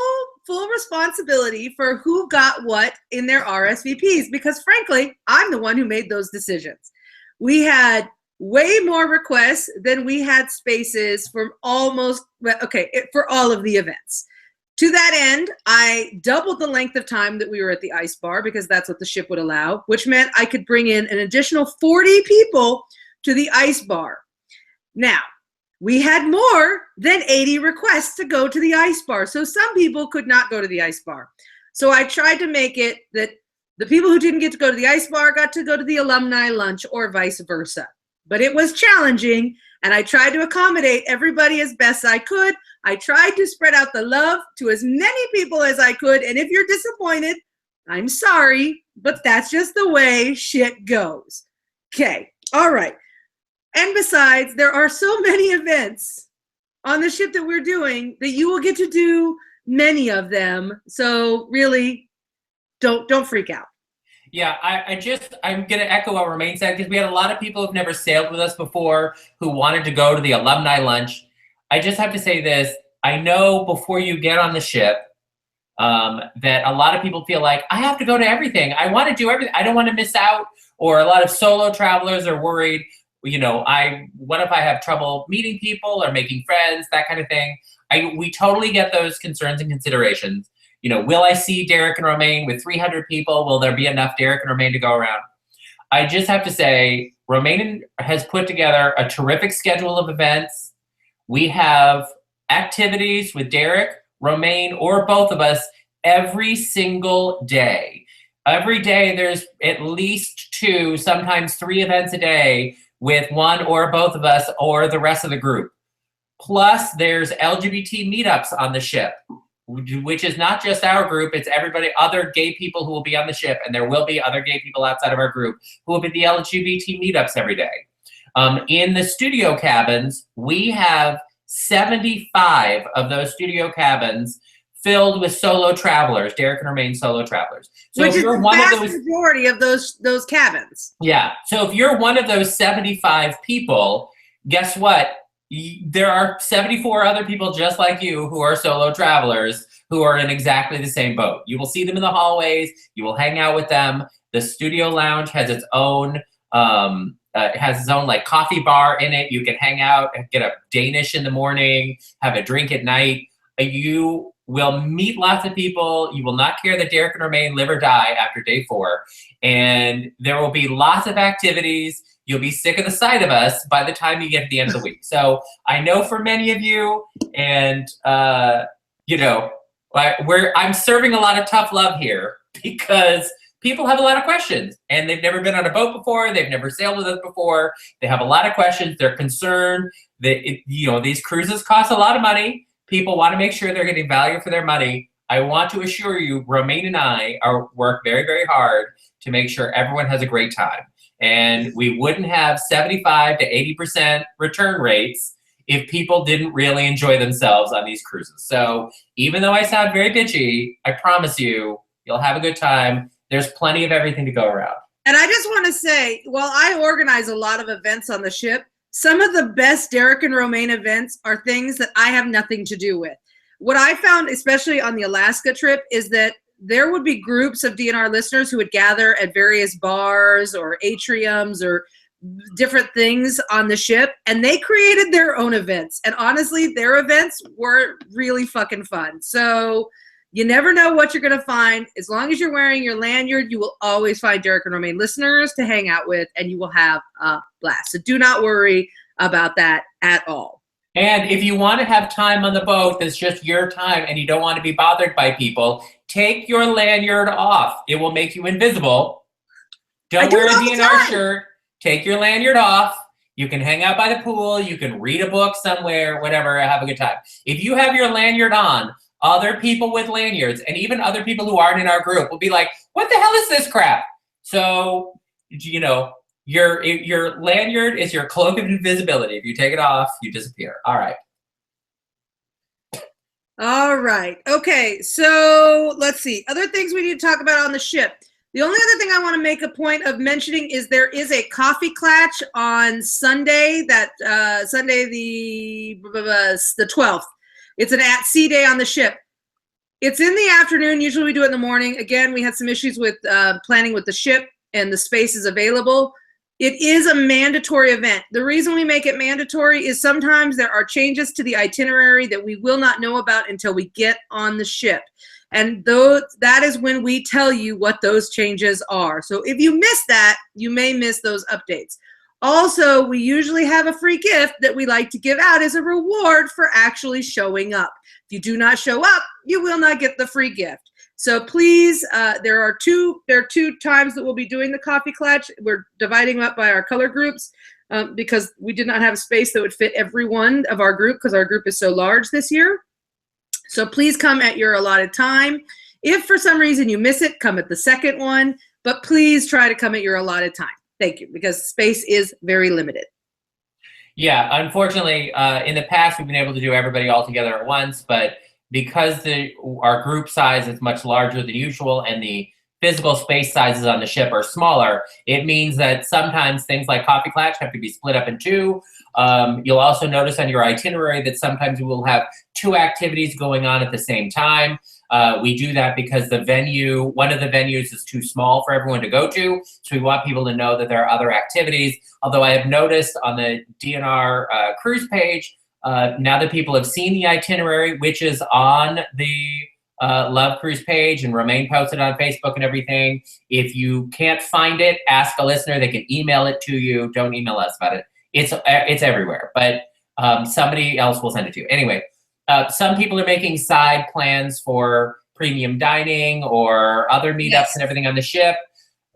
responsibility for who got what in their RSVPs because, frankly, I'm the one who made those decisions. We had way more requests than we had spaces for for all of the events. To that end, I doubled the length of time that we were at the ice bar because that's what the ship would allow, which meant I could bring in an additional 40 people to the ice bar. Now, we had more than 80 requests to go to the ice bar, so some people could not go to the ice bar. So I tried to make it that the people who didn't get to go to the ice bar got to go to the alumni lunch or vice versa. But it was challenging, and I tried to accommodate everybody as best I could. I tried to spread out the love to as many people as I could, and if you're disappointed, I'm sorry, but that's just the way shit goes. Okay, all right. And besides, there are so many events on the ship that we're doing that you will get to do many of them. So really, don't freak out. Yeah, I'm going to echo what Romaine said because we had a lot of people who've never sailed with us before who wanted to go to the alumni lunch. I just have to say this. I know before you get on the ship that a lot of people feel like, I have to go to everything. I want to do everything. I don't want to miss out. Or a lot of solo travelers are worried, what if I have trouble meeting people or making friends, that kind of thing. We totally get those concerns and considerations. Will I see Derek and Romaine with 300 people? Will there be enough Derek and Romaine to go around? I just have to say, Romaine has put together a terrific schedule of events. We have activities with Derek, Romaine, or both of us every single day. Every day there's at least 2, sometimes 3 events a day with one or both of us or the rest of the group. Plus, there's LGBT meetups on the ship, which is not just our group, it's everybody, other gay people who will be on the ship, and there will be other gay people outside of our group who will be at the LGBT meetups every day. In the studio cabins, we have 75 of those studio cabins filled with solo travelers, Derek and Romaine solo travelers. So which if you're is the one vast of those, majority of those cabins. Yeah. So if you're one of those 75 people, guess what? There are 74 other people just like you who are solo travelers who are in exactly the same boat. You will see them in the hallways. You will hang out with them. The studio lounge has its own like coffee bar in it. You can hang out, get a Danish in the morning, have a drink at night. You will meet lots of people. You will not care that Derek and Romaine live or die after day 4. And there will be lots of activities. You'll be sick of the sight of us by the time you get to the end of the week. So I know for many of you, and I'm serving a lot of tough love here because people have a lot of questions and they've never been on a boat before. They've never sailed with us before. They have a lot of questions. They're concerned that, these cruises cost a lot of money. People want to make sure they're getting value for their money. I want to assure you, Romaine and I work very, very hard to make sure everyone has a great time. And we wouldn't have 75 to 80% return rates if people didn't really enjoy themselves on these cruises. So even though I sound very bitchy, I promise you, You'll have a good time. There's plenty of everything to go around. And I just want to say, while I organize a lot of events on the ship, some of the best Derek and Romaine events are things that I have nothing to do with. What I found, especially on the Alaska trip, is that there would be groups of DNR listeners who would gather at various bars or atriums or different things on the ship, and they created their own events. And honestly, their events were really fucking fun. So you never know what you're going to find. As long as you're wearing your lanyard, you will always find Derek and Romaine listeners to hang out with, and you will have a blast. So do not worry about that at all. And if you want to have time on the boat that's just your time and you don't want to be bothered by people, take your lanyard off. It will make you invisible. Don't wear a DNR shirt. Take your lanyard off. You can hang out by the pool. You can read a book somewhere, whatever, have a good time. If you have your lanyard on, other people with lanyards and even other people who aren't in our group will be like, what the hell is this crap? So, you know, your lanyard is your cloak of invisibility. If you take it off, you disappear. All right. All right. Okay. So let's see. Other things we need to talk about on the ship. The only other thing I want to make a point of mentioning is there is a coffee clatch on Sunday, Sunday the 12th. It's an at-sea day on the ship. It's in the afternoon. Usually we do it in the morning. Again, we had some issues with planning with the ship and the space is available. It is a mandatory event. The reason we make it mandatory is sometimes there are changes to the itinerary that we will not know about until we get on the ship. And that is when we tell you what those changes are. So if you miss that, you may miss those updates. Also, we usually have a free gift that we like to give out as a reward for actually showing up. If you do not show up, you will not get the free gift. So please, there are two times that we'll be doing the coffee clutch. We're dividing up by our color groups because we did not have a space that would fit every one of our group because our group is so large this year. So please come at your allotted time. If for some reason you miss it, come at the second one, but please try to come at your allotted time. Thank you, because space is very limited. Yeah, unfortunately, in the past, we've been able to do everybody all together at once, but because our group size is much larger than usual and the physical space sizes on the ship are smaller, it means that sometimes things like coffee clutch have to be split up in two. You'll also notice on your itinerary that sometimes we will have two activities going on at the same time. We do that because one of the venues is too small for everyone to go to. So we want people to know that there are other activities. Although I have noticed on the DNR cruise page, now that people have seen the itinerary, which is on the Love Cruise page and Romaine posted on Facebook and everything, if you can't find it, ask a listener. They can email it to you. Don't email us about it. It's everywhere, but somebody else will send it to you. Anyway. Some people are making side plans for premium dining or other meetups and everything on the ship.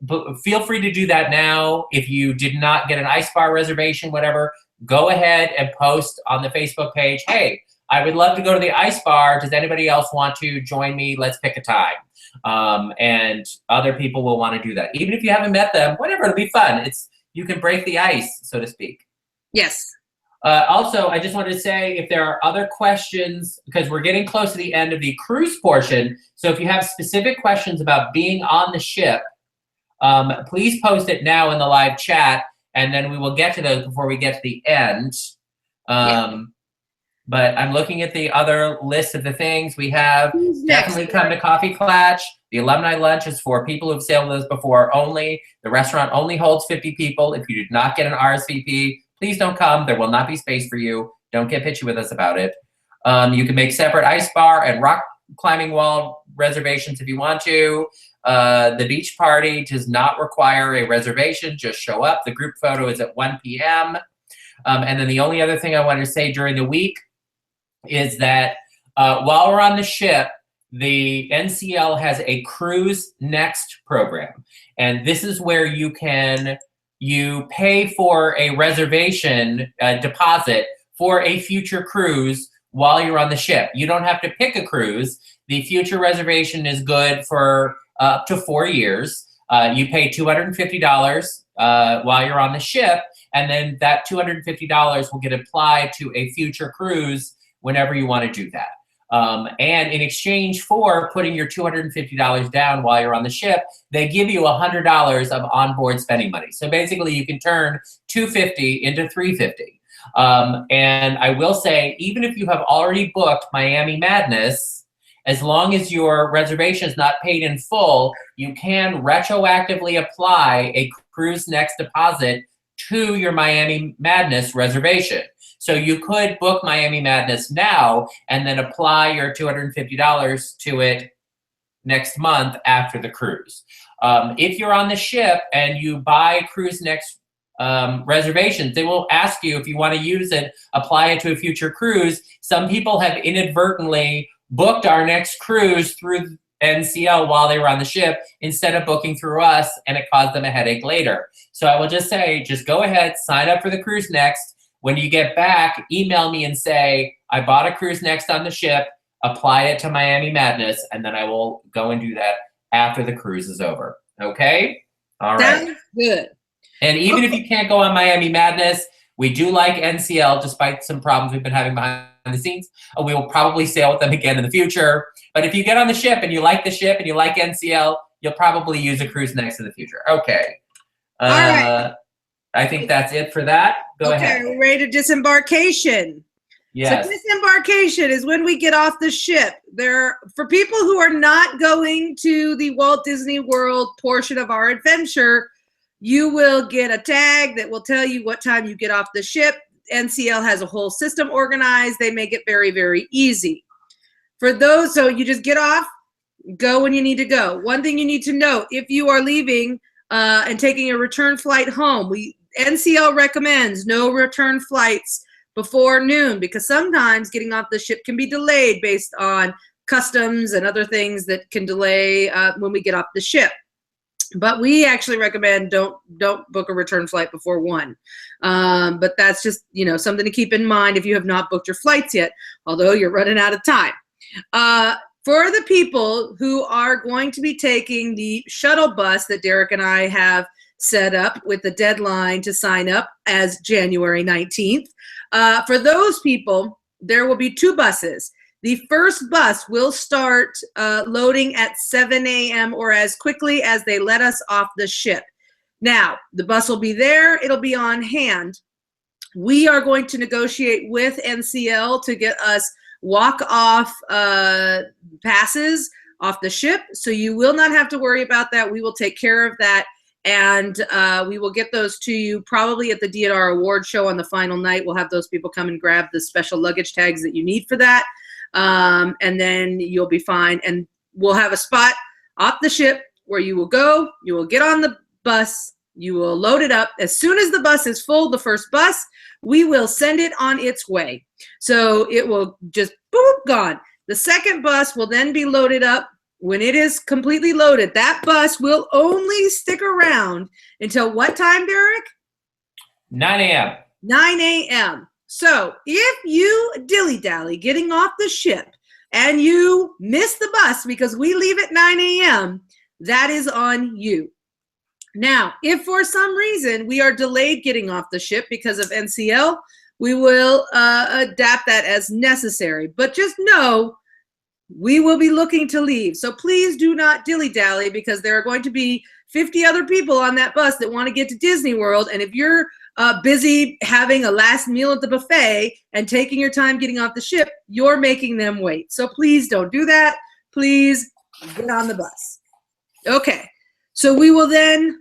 But feel free to do that now. If you did not get an ice bar reservation, whatever, go ahead and post on the Facebook page, hey, I would love to go to the ice bar. Does anybody else want to join me? Let's pick a time. And other people will want to do that. Even if you haven't met them, whatever, it'll be fun. You can break the ice, so to speak. Yes. Also, I just wanted to say if there are other questions, because we're getting close to the end of the cruise portion, so if you have specific questions about being on the ship, please post it now in the live chat, and then we will get to those before we get to the end. But I'm looking at the other list of the things we have. Definitely come to Coffee Clutch. The alumni lunch is for people who've sailed with us before only. The restaurant only holds 50 people. If you did not get an RSVP, please don't come. There will not be space for you. Don't get pitchy with us about it. You can make separate ice bar and rock climbing wall reservations if you want to. The beach party does not require a reservation. Just show up. The group photo is at 1 p.m. And then the only other thing I wanted to say during the week is that while we're on the ship, the NCL has a Cruise Next program. And this is where you pay for a reservation deposit for a future cruise while you're on the ship. You don't have to pick a cruise. The future reservation is good for up to 4 years. You pay $250 while you're on the ship, and then that $250 will get applied to a future cruise whenever you want to do that. And in exchange for putting your $250 down while you're on the ship, they give you $100 of onboard spending money. So basically you can turn $250 into $350. And I will say, even if you have already booked Miami Madness, as long as your reservation is not paid in full, you can retroactively apply a Cruise Next deposit to your Miami Madness reservation. So you could book Miami Madness now and then apply your $250 to it next month after the cruise. If you're on the ship and you buy Cruise Next reservations, they will ask you if you want to use it, apply it to a future cruise. Some people have inadvertently booked our next cruise through NCL while they were on the ship instead of booking through us, and it caused them a headache later. So I will just say, just go ahead, sign up for the Cruise Next. When you get back, email me and say, I bought a Cruise Next on the ship, apply it to Miami Madness, and then I will go and do that after the cruise is over. Okay? All right. Sounds good. And even if you can't go on Miami Madness, we do like NCL, despite some problems we've been having behind the scenes. We will probably sail with them again in the future. But if you get on the ship and you like the ship and you like NCL, you'll probably use a Cruise Next in the future. Okay. All right. I think that's it for that. Go ahead. Okay, we're ready to disembarkation. Yes. So disembarkation is when we get off the ship. For people who are not going to the Walt Disney World portion of our adventure, you will get a tag that will tell you what time you get off the ship. NCL has a whole system organized. They make it very, very easy. For those, so you just get off, go when you need to go. One thing you need to know, if you are leaving and taking a return flight home, NCL recommends no return flights before noon, because sometimes getting off the ship can be delayed based on customs and other things that can delay when we get off the ship. But we actually recommend don't book a return flight before 1. But that's just, something to keep in mind if you have not booked your flights yet, although you're running out of time. For the people who are going to be taking the shuttle bus that Derek and I have set up with the deadline to sign up as January 19th, for those people, there will be 2 buses. The first bus will start loading at 7 a.m. or as quickly as they let us off the ship. Now, the bus will be there. It'll be on hand. We are going to negotiate with NCL to get us walk-off passes off the ship. So you will not have to worry about that. We will take care of that. And we will get those to you probably at the DNR award show on the final night. We'll have those people come and grab the special luggage tags that you need for that. And then you'll be fine. And we'll have a spot off the ship where you will go, you will get on the bus, you will load it up. As soon as the bus is full, the first bus, we will send it on its way. So it will just boom, gone. The second bus will then be loaded up. When it is completely loaded, that bus will only stick around until what time, Derek? 9 a.m. 9 a.m. So if you dilly-dally getting off the ship and you miss the bus because we leave at 9 a.m., that is on you. Now, if for some reason we are delayed getting off the ship because of NCL, we will adapt that as necessary. But just know we will be looking to leave. So please do not dilly-dally, because there are going to be 50 other people on that bus that want to get to Disney World. And if you're busy having a last meal at the buffet and taking your time getting off the ship, you're making them wait. So please don't do that. Please get on the bus. Okay, so we will then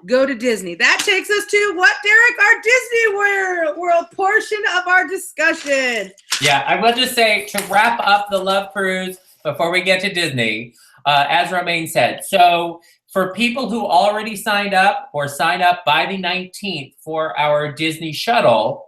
go to Disney. That takes us to what, Derek? Our Disney World portion of our discussion. Yeah, I will just say, to wrap up the Love Cruise before we get to Disney, as Romaine said, so for people who already signed up or sign up by the 19th for our Disney shuttle,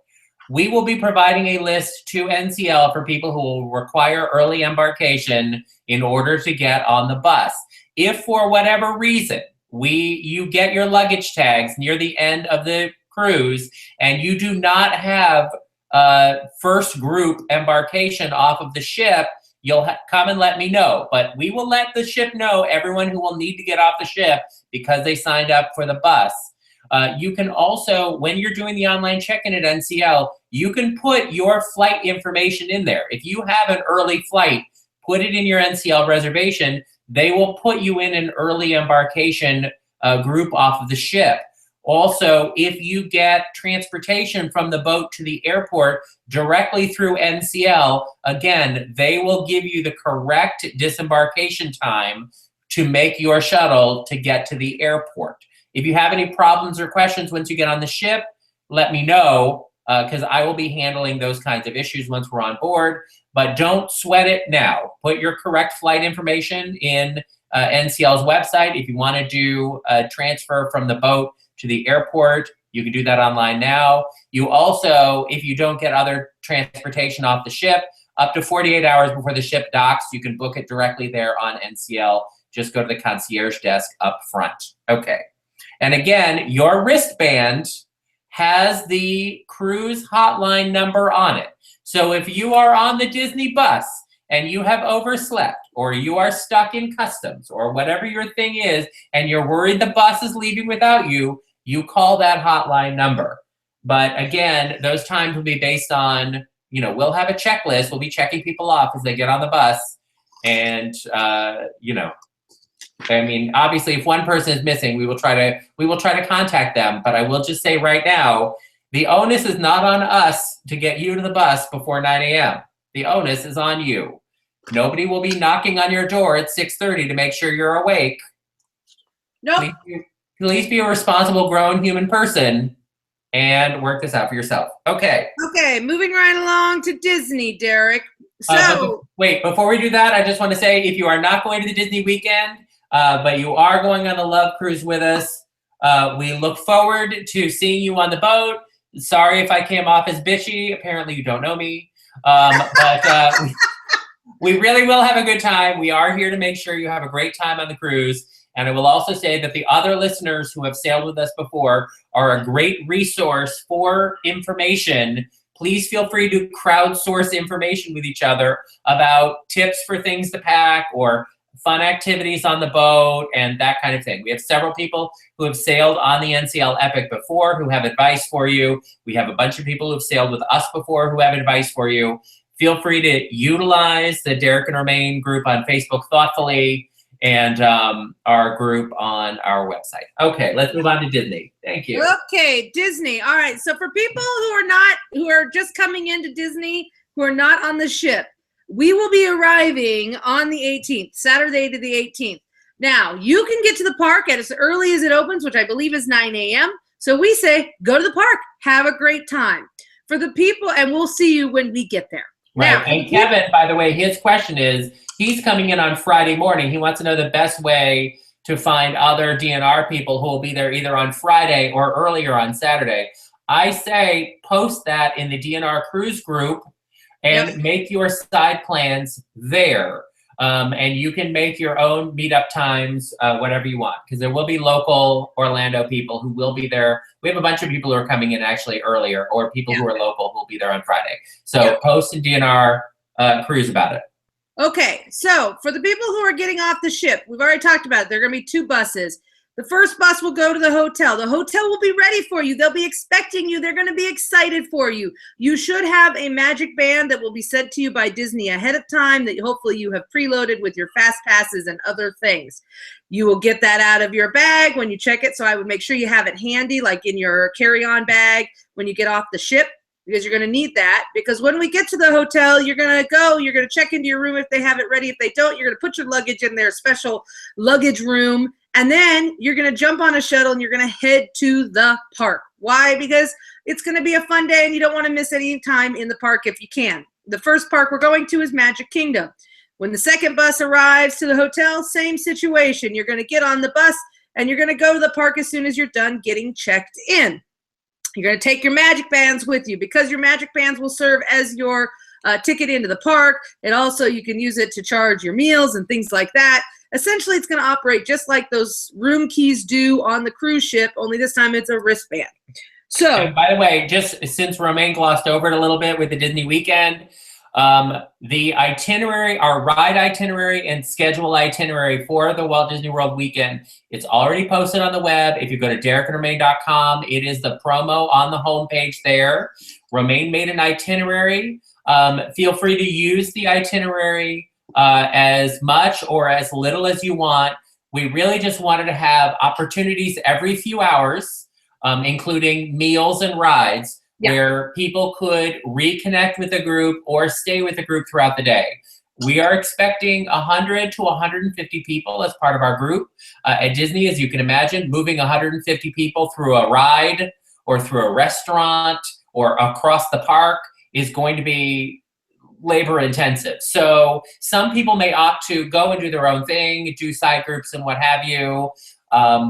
we will be providing a list to NCL for people who will require early embarkation in order to get on the bus. If for whatever reason you get your luggage tags near the end of the cruise and you do not have first group embarkation off of the ship, you'll come and let me know. But we will let the ship know everyone who will need to get off the ship because they signed up for the bus. You can also, when you're doing the online check-in at NCL, you can put your flight information in there. If you have an early flight put it in your NCL reservation. They will put you in an early embarkation group off of the ship. Also, if you get transportation from the boat to the airport directly through NCL, again, they will give you the correct disembarkation time to make your shuttle to get to the airport. If you have any problems or questions once you get on the ship, let me know, because I will be handling those kinds of issues once we're on board. But don't sweat it now. Put your correct flight information in NCL's website. If you want to do a transfer from the boat to the airport, you can do that online now. You also, if you don't get other transportation off the ship, up to 48 hours before the ship docks, you can book it directly there on NCL. Just go to the concierge desk up front. Okay. And again, your wristband has the cruise hotline number on it. So if you are on the Disney bus and you have overslept, or you are stuck in customs, or whatever your thing is, and you're worried the bus is leaving without you, you call that hotline number. But again, those times will be based on, we'll have a checklist. We'll be checking people off as they get on the bus. And, obviously, if one person is missing, we will try to contact them. But I will just say right now, the onus is not on us to get you to the bus before 9 a.m. The onus is on you. Nobody will be knocking on your door at 6:30 to make sure you're awake. Nope. Please be a responsible, grown human person and work this out for yourself. Okay. Okay, moving right along to Disney, Derek. Wait, before we do that, I just want to say, if you are not going to the Disney weekend, but you are going on the Love Cruise with us, we look forward to seeing you on the boat. Sorry if I came off as bitchy. Apparently you don't know me. But we really will have a good time. We are here to make sure you have a great time on the cruise. And I will also say that the other listeners who have sailed with us before are a great resource for information. Please feel free to crowdsource information with each other about tips for things to pack or fun activities on the boat and that kind of thing. We have several people who have sailed on the NCL Epic before who have advice for you. We have a bunch of people who have sailed with us before who have advice for you. Feel free to utilize the Derek and Romaine group on Facebook thoughtfully, and our group on our website. Okay, let's move on to Disney. Thank you. Okay, Disney. All right. So for people who are just coming into Disney, who are not on the ship, we will be arriving on the 18th, Saturday to the 18th. Now, you can get to the park at as early as it opens, which I believe is 9 a.m. So we say, go to the park, have a great time. For the people, and we'll see you when we get there. Right. Now, and Kevin, by the way, his question is, he's coming in on Friday morning. He wants to know the best way to find other DNR people who will be there either on Friday or earlier on Saturday. I say post that in the DNR Cruise group and make your side plans there. And you can make your own meetup times, whatever you want, because there will be local Orlando people who will be there. We have a bunch of people who are coming in actually earlier, or people who are local who will be there on Friday. So post in DNR Cruise about it. Okay, so for the people who are getting off the ship, we've already talked about it. There are going to be 2 buses. The first bus will go to the hotel. The hotel will be ready for you. They'll be expecting you. They're going to be excited for you. You should have a magic band that will be sent to you by Disney ahead of time that hopefully you have preloaded with your fast passes and other things. You will get that out of your bag when you check it, so I would make sure you have it handy, like in your carry-on bag when you get off the ship, because you're going to need that. Because when we get to the hotel, you're going to check into your room if they have it ready. If they don't, you're going to put your luggage in their special luggage room. And then you're going to jump on a shuttle and you're going to head to the park. Why? Because it's going to be a fun day and you don't want to miss any time in the park if you can. The first park we're going to is Magic Kingdom. When the second bus arrives to the hotel, same situation. You're going to get on the bus and you're going to go to the park as soon as you're done getting checked in. You're going to take your magic bands with you because your magic bands will serve as your ticket into the park. And also you can use it to charge your meals and things like that. Essentially, it's going to operate just like those room keys do on the cruise ship, only this time it's a wristband. So, and by the way, just since Romaine glossed over it a little bit with the Disney weekend, the itinerary, our ride itinerary and schedule itinerary for the Walt Disney World weekend, it's already posted on the web. If you go to derekandromaine.com, it is the promo on the homepage there. Romaine made an itinerary. Feel free to use the itinerary as much or as little as you want. We really just wanted to have opportunities every few hours, including meals and rides, where people could reconnect with the group or stay with the group throughout the day. We are expecting 100 to 150 people as part of our group. At Disney, as you can imagine, moving 150 people through a ride or through a restaurant or across the park is going to be labor intensive. So some people may opt to go and do their own thing, do side groups and what have you.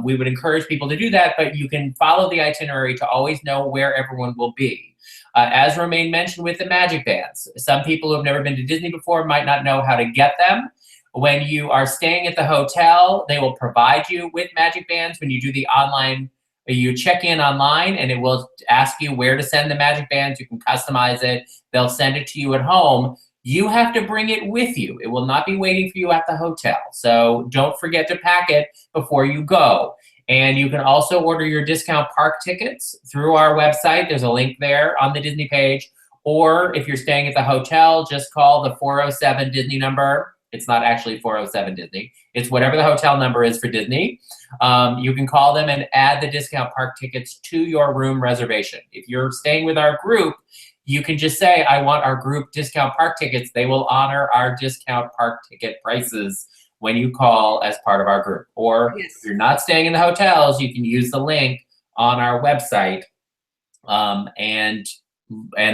We would encourage people to do that, but you can follow the itinerary to always know where everyone will be. As Romaine mentioned with the magic bands, some people who have never been to Disney before might not know how to get them. When you are staying at the hotel, they will provide you with magic bands. When you do the online, you check in online and it will ask you where to send the magic bands. You can customize it. They'll send it to you at home. You have to bring it with you. It will not be waiting for you at the hotel. So don't forget to pack it before you go. And you can also order your discount park tickets through our website. There's a link there on the Disney page. Or if you're staying at the hotel, just call the 407 Disney number. It's not actually 407 Disney. It's whatever the hotel number is for Disney. You can call them and add the discount park tickets to your room reservation. If you're staying with our group, you can just say, I want our group discount park tickets. They will honor our discount park ticket prices when you call as part of our group. Or if you're not staying in the hotels, you can use the link on our website and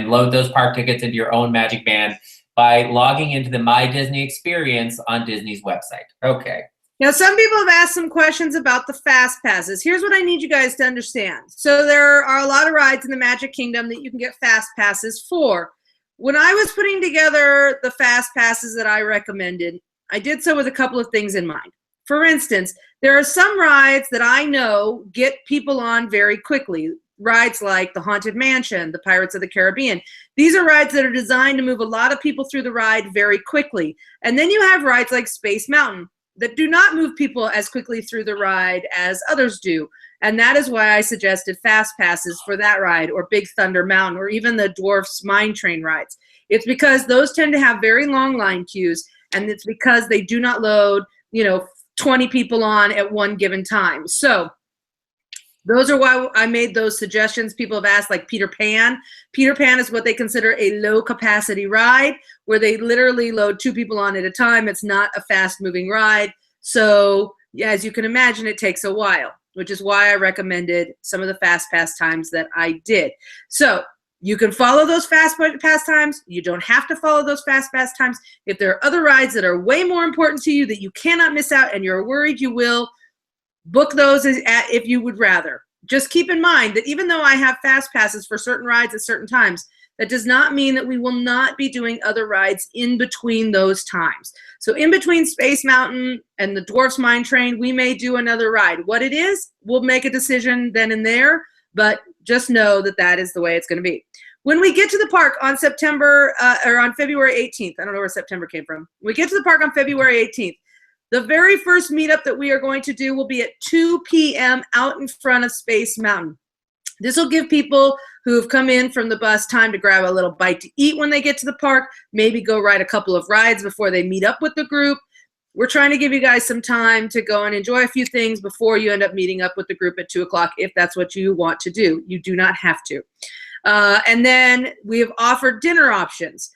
load those park tickets into your own magic band by logging into the My Disney experience on Disney's website. Okay. Now, some people have asked some questions about the fast passes. Here's what I need you guys to understand. So there are a lot of rides in the Magic Kingdom that you can get fast passes for. When I was putting together the fast passes that I recommended, I did so with a couple of things in mind. For instance, there are some rides that I know get people on very quickly. Rides like the Haunted Mansion, the Pirates of the Caribbean. These are rides that are designed to move a lot of people through the ride very quickly. And then you have rides like Space Mountain that do not move people as quickly through the ride as others do. And that is why I suggested fast passes for that ride, or Big Thunder Mountain, or even the Dwarfs Mine Train rides. It's because those tend to have very long line queues, and it's because they do not load, 20 people on at one given time. So those are why I made those suggestions. People have asked, like Peter Pan. Peter Pan is what they consider a low capacity ride, where they literally load 2 people on at a time. It's not a fast moving ride. So yeah, as you can imagine, it takes a while, which is why I recommended some of the fast pass times that I did. So you can follow those fast pass times. You don't have to follow those fast pass times. If there are other rides that are way more important to you that you cannot miss out and you're worried you will, book those if you would rather. Just keep in mind that even though I have fast passes for certain rides at certain times, that does not mean that we will not be doing other rides in between those times. So in between Space Mountain and the Dwarfs Mine Train, we may do another ride. What it is, we'll make a decision then and there, but just know that that is the way it's going to be. When we get to the park on on February 18th, I don't know where September came from. When we get to the park on February 18th, the very first meetup that we are going to do will be at 2 p.m. out in front of Space Mountain. This will give people who have come in from the bus time to grab a little bite to eat when they get to the park, maybe go ride a couple of rides before they meet up with the group. We're trying to give you guys some time to go and enjoy a few things before you end up meeting up with the group at 2 o'clock, if that's what you want to do. You do not have to. And then we have offered dinner options.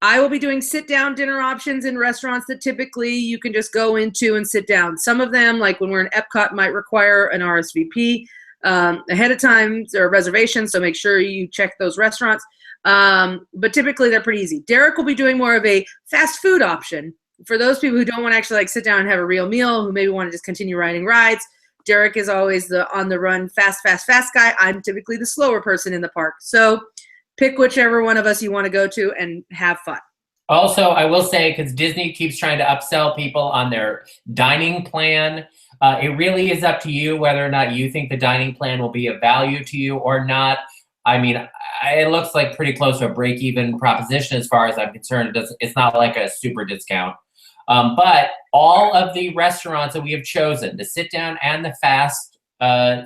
I will be doing sit-down dinner options in restaurants that typically you can just go into and sit down. Some of them, like when we're in Epcot, might require an RSVP ahead of time. There are reservations, so make sure you check those restaurants. But typically, they're pretty easy. Derek will be doing more of a fast food option. For those people who don't want to actually sit down and have a real meal, who maybe want to just continue riding rides, Derek is always the on-the-run fast guy. I'm typically the slower person in the park. So pick whichever one of us you want to go to and have fun. Also, I will say, because Disney keeps trying to upsell people on their dining plan, it really is up to you whether or not you think the dining plan will be of value to you or not. I mean, it looks like pretty close to a break-even proposition as far as I'm concerned. It's not like a super discount. But all of the restaurants that we have chosen, the sit-down and the fast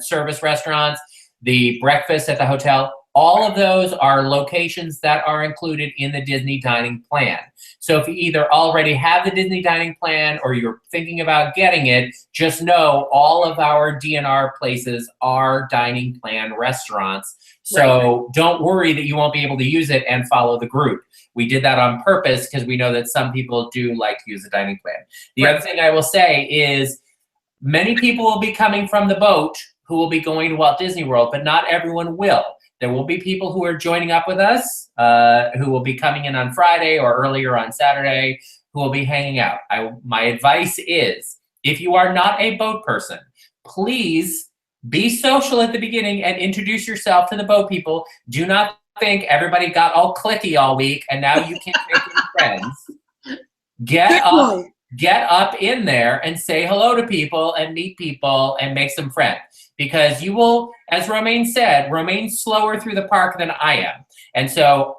service restaurants, the breakfast at the hotel, All of those are locations that are included in the Disney dining plan. So if you either already have the Disney dining plan or you're thinking about getting it, just know all of our DNR places are dining plan restaurants. So don't worry that you won't be able to use it and follow the group. We did that on purpose because we know that some people do like to use the dining plan. The other thing I will say is many people will be coming from the boat who will be going to Walt Disney World, but not everyone will. There will be people who are joining up with us, who will be coming in on Friday or earlier on Saturday, who will be hanging out. My advice is, if you are not a boat person, please be social at the beginning and introduce yourself to the boat people. Do not think everybody got all cliquey all week and now you can't make any friends. Get up in there and say hello to people and meet people and make some friends. Because you will, as Romaine said, Romaine's slower through the park than I am. And so,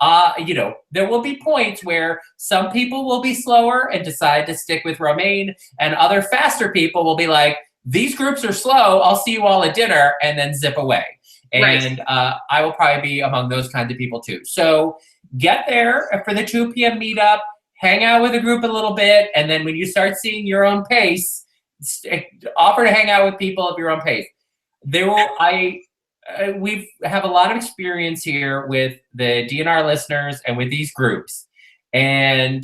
there will be points where some people will be slower and decide to stick with Romaine, and other faster people will be like, these groups are slow, I'll see you all at dinner, and then zip away. And I will probably be among those kinds of people too. So get there for the 2 p.m. meetup, hang out with the group a little bit, and then when you start seeing your own pace, offer to hang out with people at your own pace. We have a lot of experience here with the DNR listeners and with these groups. And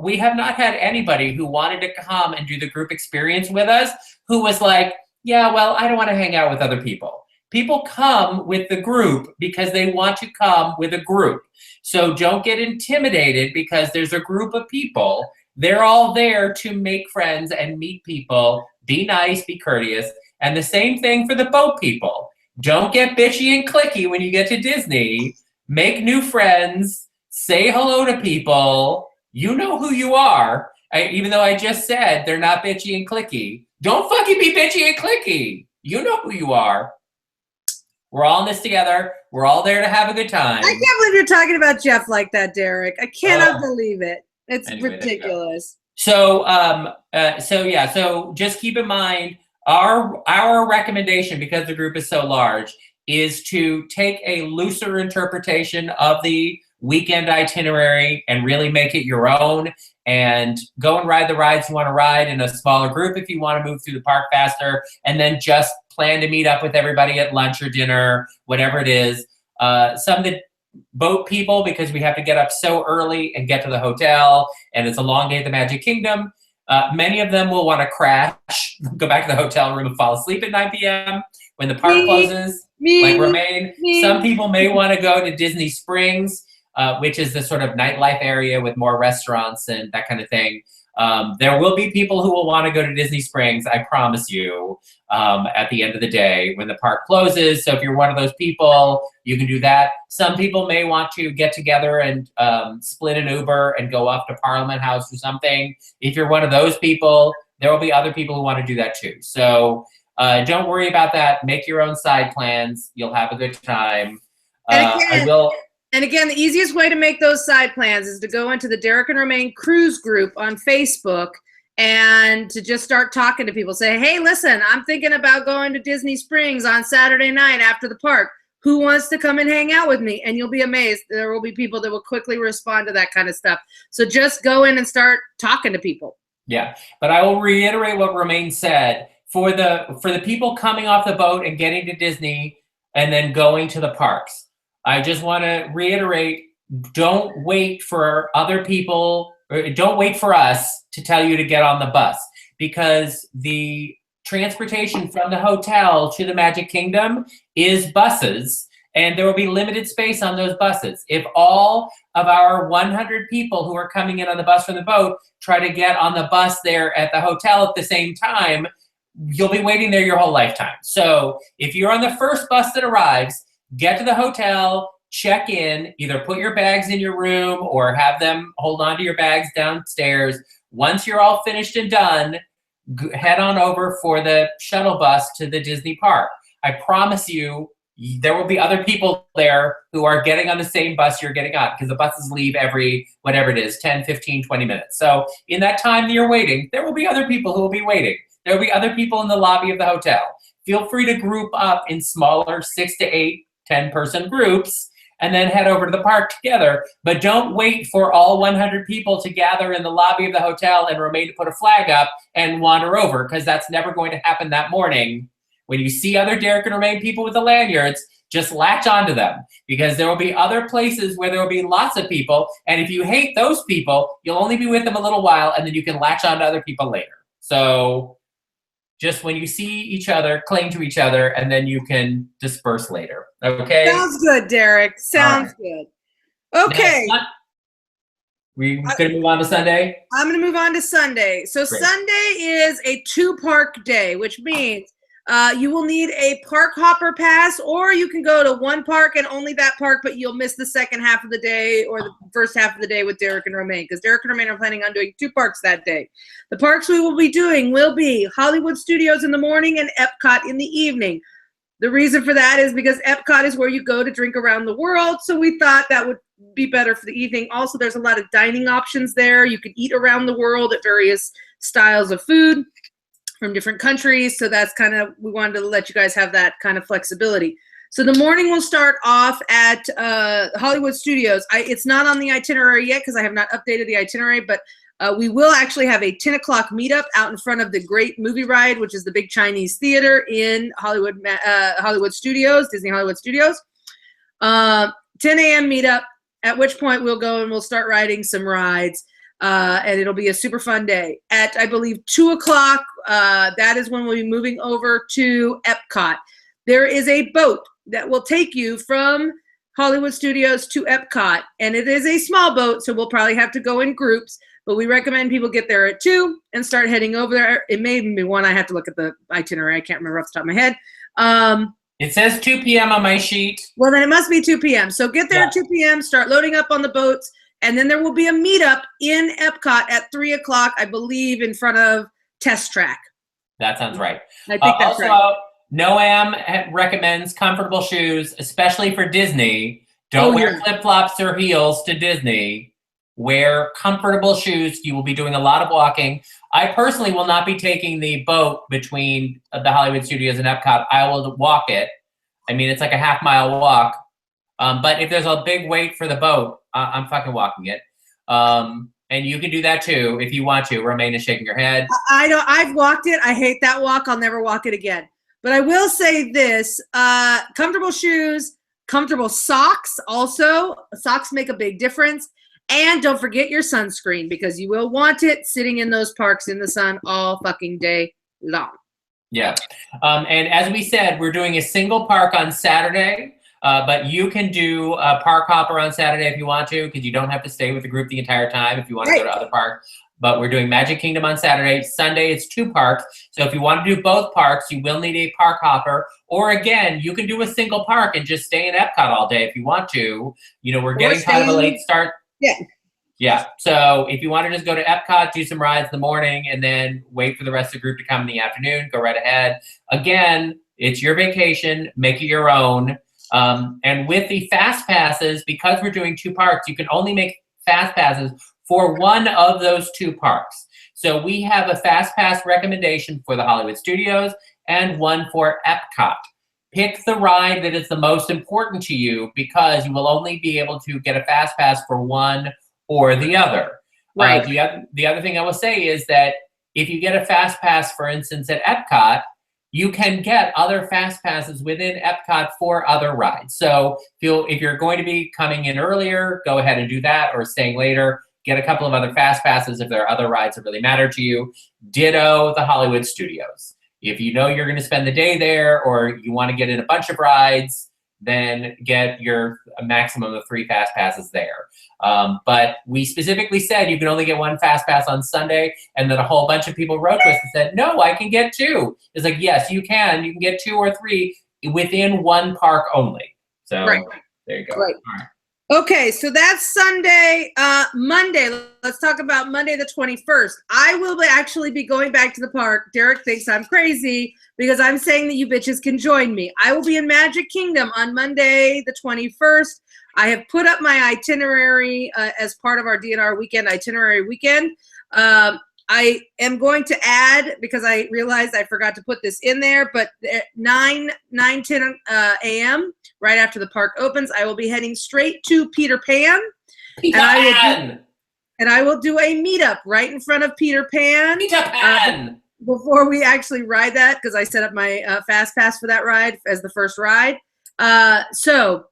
we have not had anybody who wanted to come and do the group experience with us who was like, yeah, well, I don't want to hang out with other people. People come with the group because they want to come with a group. So don't get intimidated because there's a group of people. They're all there to make friends and meet people. Be nice, be courteous. And the same thing for the boat people. Don't get bitchy and cliquey when you get to Disney. Make new friends. Say hello to people. You know who you are. Even though I just said they're not bitchy and cliquey. Don't fucking be bitchy and cliquey. You know who you are. We're all in this together. We're all there to have a good time. I can't believe you're talking about Jeff like that, Derek. I cannot believe it. It's ridiculous. So just keep in mind our recommendation, because the group is so large, is to take a looser interpretation of the weekend itinerary and really make it your own, and go and ride the rides you want to ride in a smaller group if you want to move through the park faster, and then just plan to meet up with everybody at lunch or dinner, whatever it is. Some of the boat people, because we have to get up so early and get to the hotel, and it's a long day at the Magic Kingdom, many of them will want to crash, go back to the hotel room and fall asleep at 9 p.m. when the park closes, like Romaine. Some people may want to go to Disney Springs, which is the sort of nightlife area with more restaurants and that kind of thing. There will be people who will want to go to Disney Springs, I promise you, at the end of the day when the park closes. So if you're one of those people, you can do that. Some people may want to get together and split an Uber and go up to Parliament House or something. If you're one of those people, there will be other people who want to do that too. So don't worry about that. Make your own side plans. You'll have a good time. And again, the easiest way to make those side plans is to go into the Derek and Romaine Cruise group on Facebook and to just start talking to people. Say, hey, listen, I'm thinking about going to Disney Springs on Saturday night after the park. Who wants to come and hang out with me? And you'll be amazed. There will be people that will quickly respond to that kind of stuff. So just go in and start talking to people. Yeah, but I will reiterate what Romaine said. For the people coming off the boat and getting to Disney and then going to the parks, I just want to reiterate, don't wait for other people, or don't wait for us to tell you to get on the bus, because the transportation from the hotel to the Magic Kingdom is buses, and there will be limited space on those buses. If all of our 100 people who are coming in on the bus from the boat try to get on the bus there at the hotel at the same time, you'll be waiting there your whole lifetime. So if you're on the first bus that arrives, get to the hotel, check in, either put your bags in your room or have them hold on to your bags downstairs. Once you're all finished and done, head on over for the shuttle bus to the Disney park. I promise you, there will be other people there who are getting on the same bus you're getting on, because the buses leave every, whatever it is, 10, 15, 20 minutes. So in that time that you're waiting, there will be other people who will be waiting. There will be other people in the lobby of the hotel. feel free to group up in smaller 6 to 8, 10-person groups and then head over to the park together. But don't wait for all 100 people to gather in the lobby of the hotel and Romaine to put a flag up and wander over, because that's never going to happen that morning. When you see other Derek and Romaine people with the lanyards, just latch onto them, because there will be other places where there will be lots of people. And if you hate those people, you'll only be with them a little while, and then you can latch on to other people later. So just when you see each other, cling to each other, and then you can disperse later. Okay? Sounds good, Derek. Sounds good. Okay. We're going to move on to Sunday? I'm going to move on to Sunday. So great. Sunday is a 2-park day, which means you will need a park hopper pass, or you can go to one park and only that park, but you'll miss the second half of the day or the first half of the day with Derek and Romaine, because Derek and Romaine are planning on doing 2 parks that day. The parks we will be doing will be Hollywood Studios in the morning and Epcot in the evening. The reason for that is because Epcot is where you go to drink around the world, so we thought that would be better for the evening. Also, there's a lot of dining options there. You can eat around the world at various styles of food from different countries, so that's kind of, we wanted to let you guys have that kind of flexibility. So the morning will start off at Hollywood Studios. It's not on the itinerary yet because I have not updated the itinerary, but we will actually have a 10 o'clock meetup out in front of the Great Movie Ride, which is the big Chinese theater in Hollywood Studios, Disney Hollywood Studios. 10 a.m. meetup, at which point we'll go and we'll start riding some rides. And it'll be a super fun day. At, I believe, 2 o'clock, that is when we'll be moving over to Epcot. There is a boat that will take you from Hollywood Studios to Epcot, and it is a small boat, so we'll probably have to go in groups, but we recommend people get there at 2 and start heading over there. It may even be 1. I have to look at the itinerary. I can't remember off the top of my head. It says 2 p.m. on my sheet. Well, then it must be 2 p.m. So get there at 2 p.m., start loading up on the boats, and then there will be a meetup in Epcot at 3 o'clock, I believe, in front of Test Track. That sounds right. I think that's also, right. Noam recommends comfortable shoes, especially for Disney. Don't wear flip-flops or heels to Disney. Wear comfortable shoes. You will be doing a lot of walking. I personally will not be taking the boat between the Hollywood Studios and Epcot. I will walk it. I mean, it's like a half-mile walk. But if there's a big wait for the boat, I'm fucking walking it. And you can do that too if you want to. Romaine is shaking her head. I've walked it. I hate that walk. I'll never walk it again. But I will say this, comfortable shoes, comfortable socks also. Socks make a big difference. And don't forget your sunscreen, because you will want it sitting in those parks in the sun all fucking day long. Yeah. And as we said, we're doing a single park on Saturday. But you can do a park hopper on Saturday if you want to, because you don't have to stay with the group the entire time if you want to go to other parks. But we're doing Magic Kingdom on Saturday. Sunday, it's 2 parks. So if you want to do both parks, you will need a park hopper. Or again, you can do a single park and just stay in Epcot all day if you want to. You know, we're getting kind of a late start. Yeah. Yeah. So if you want to just go to Epcot, do some rides in the morning, and then wait for the rest of the group to come in the afternoon, go right ahead. Again, it's your vacation. Make it your own. And with the fast passes, because we're doing 2 parks, you can only make fast passes for one of those 2 parks. So we have a fast pass recommendation for the Hollywood Studios and one for Epcot. Pick the ride that is the most important to you, because you will only be able to get a fast pass for one or the other. Right. The other thing I will say is that if you get a fast pass, for instance, at Epcot, you can get other fast passes within Epcot for other rides. So if you're going to be coming in earlier, go ahead and do that, or staying later, get a couple of other fast passes if there are other rides that really matter to you. Ditto the Hollywood Studios. If you know you're going to spend the day there, or you want to get in a bunch of rides, then get a maximum of 3 fast passes there. But we specifically said you can only get 1 fast pass on Sunday, and then a whole bunch of people wrote to us and said, no, I can get 2. It's like, yes, you can. You can get 2 or 3 within 1 park only. So there you go. Right. All right. Okay, so that's Sunday. Monday, let's talk about Monday the 21st. I will actually be going back to the park. Derek thinks I'm crazy because I'm saying that you bitches can join me. I will be in Magic Kingdom on Monday the 21st. I have put up my itinerary as part of our DNR weekend itinerary weekend. I am going to add, because I realized I forgot to put this in there, but at 10 a.m., right after the park opens, I will be heading straight to Peter Pan. And I will do a meetup right in front of Peter Pan. Peter Pan! Before we actually ride that, because I set up my Fast Pass for that ride as the first ride. So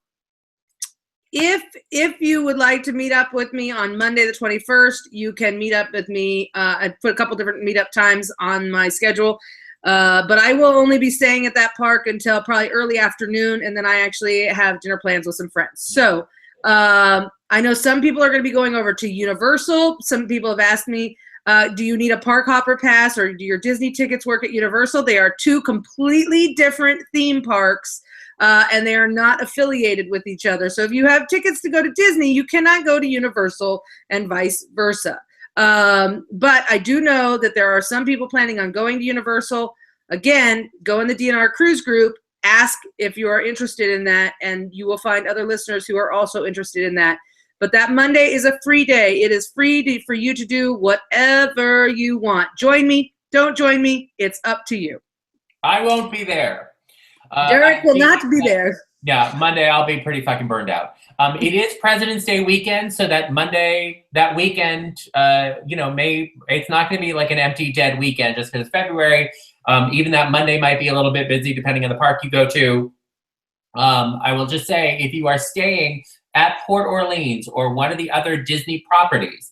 if you would like to meet up with me on Monday the 21st, you can meet up with me. I put a couple different meetup times on my schedule. But I will only be staying at that park until probably early afternoon, and then I actually have dinner plans with some friends. So I know some people are going to be going over to Universal. Some people have asked me, do you need a park hopper pass, or do your Disney tickets work at Universal? They are two completely different theme parks, and they are not affiliated with each other. So if you have tickets to go to Disney, you cannot go to Universal and vice versa. But I do know that there are some people planning on going to Universal. Again, go in the DNR Cruise group, ask if you are interested in that, and you will find other listeners who are also interested in that. But that Monday is a free day. It is free for you to do whatever you want. Join me. Don't join me. It's up to you. I won't be there. Derek will not be there. Yeah, Monday I'll be pretty fucking burned out. It is President's Day weekend, so that Monday, that weekend, it's not going to be like an empty, dead weekend just because it's February. Even that Monday might be a little bit busy depending on the park you go to. I will just say, if you are staying at Port Orleans or one of the other Disney properties,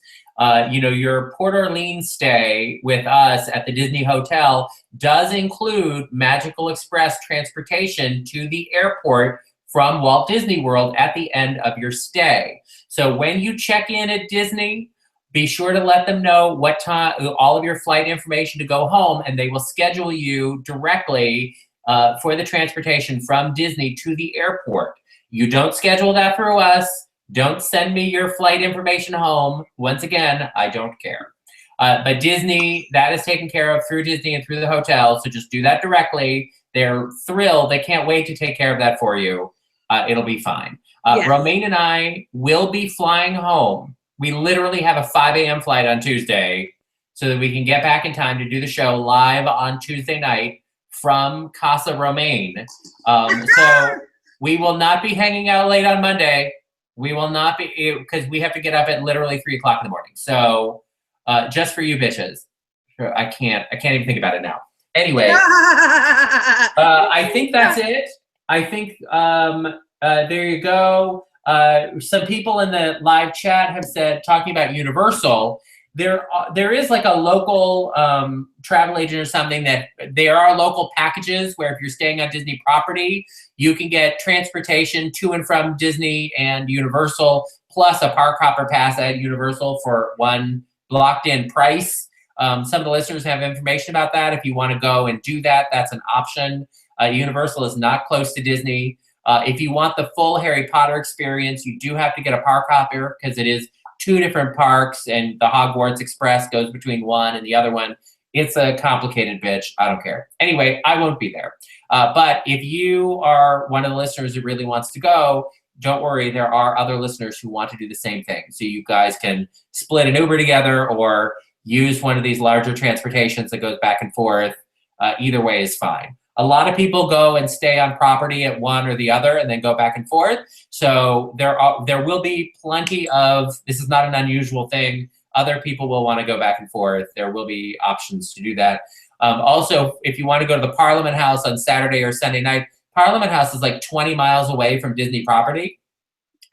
your Port Orleans stay with us at the Disney Hotel does include Magical Express transportation to the airport from Walt Disney World at the end of your stay. So when you check in at Disney, be sure to let them know what time, all of your flight information to go home, and they will schedule you directly for the transportation from Disney to the airport. You don't schedule that through us. Don't send me your flight information home. Once again, I don't care. But Disney, that is taken care of through Disney and through the hotel, so just do that directly. They're thrilled. They can't wait to take care of that for you. It'll be fine. Yes. Romaine and I will be flying home. We literally have a 5 a.m. flight on Tuesday so that we can get back in time to do the show live on Tuesday night from Casa Romaine. So we will not be hanging out late on Monday. We will not be, because we have to get up at literally 3 o'clock in the morning. So just for you bitches. I can't even think about it now. Anyway, I think that's it. I think there you go. Some people in the live chat have said, talking about Universal, there is like a local travel agent or something that there are local packages where if you're staying on Disney property, you can get transportation to and from Disney and Universal, plus a park hopper pass at Universal for one locked in price. Some of the listeners have information about that. If you want to go and do that, that's an option. Universal is not close to Disney. If you want the full Harry Potter experience, you do have to get a park hopper because it is 2 different parks, and the Hogwarts Express goes between one and the other one. It's a complicated bitch. I don't care. Anyway, I won't be there. But if you are one of the listeners who really wants to go, don't worry. There are other listeners who want to do the same thing. So you guys can split an Uber together or use one of these larger transportations that goes back and forth. Either way is fine. A lot of people go and stay on property at one or the other and then go back and forth. So there will be plenty of, this is not an unusual thing. Other people will want to go back and forth. There will be options to do that. Also, if you want to go to the Parliament House on Saturday or Sunday night, Parliament House is like 20 miles away from Disney property.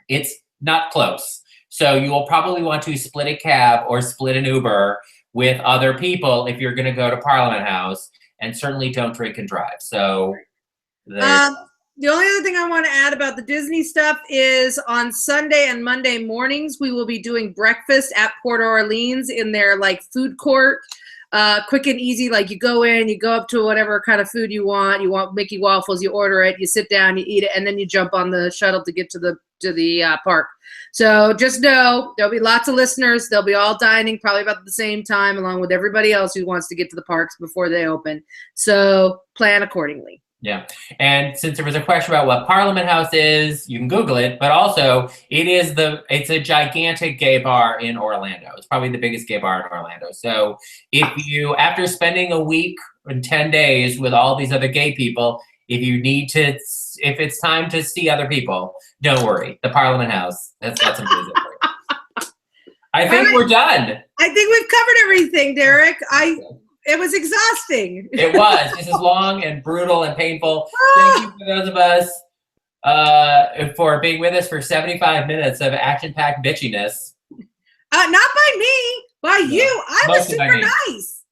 It's not close. So you will probably want to split a cab or split an Uber with other people if you're going to go to Parliament House. And certainly don't drink and drive. So the only other thing I want to add about the Disney stuff is on Sunday and Monday mornings, we will be doing breakfast at Port Orleans in their like food court. Quick and easy, like you go in, you go up to whatever kind of food you want. You want Mickey waffles, you order it, you sit down, you eat it, and then you jump on the shuttle to get to the park. So just know there'll be lots of listeners. They'll be all dining probably about the same time, along with everybody else who wants to get to the parks before they open. So plan accordingly. Yeah. And since there was a question about what Parliament House is, you can Google it, but also it's a gigantic gay bar in Orlando. It's probably the biggest gay bar in Orlando. So if you, after spending a week and 10 days with all these other gay people, if it's time to see other people, don't worry. The Parliament House, that's amazing for you. I think we're done. I think we've covered everything, Derek. It was exhausting. It was. This is long and brutal and painful. Thank you for those of us for being with us for 75 minutes of action-packed bitchiness. Not by me, by you. I was super nice.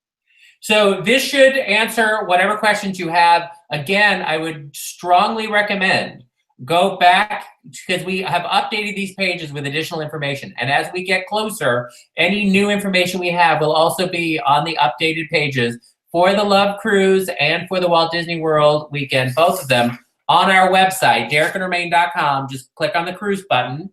So this should answer whatever questions you have. Again, I would strongly recommend go back because we have updated these pages with additional information. And as we get closer, any new information we have will also be on the updated pages for the Love Cruise and for the Walt Disney World weekend, both of them on our website, derekandromaine.com. Just click on the cruise button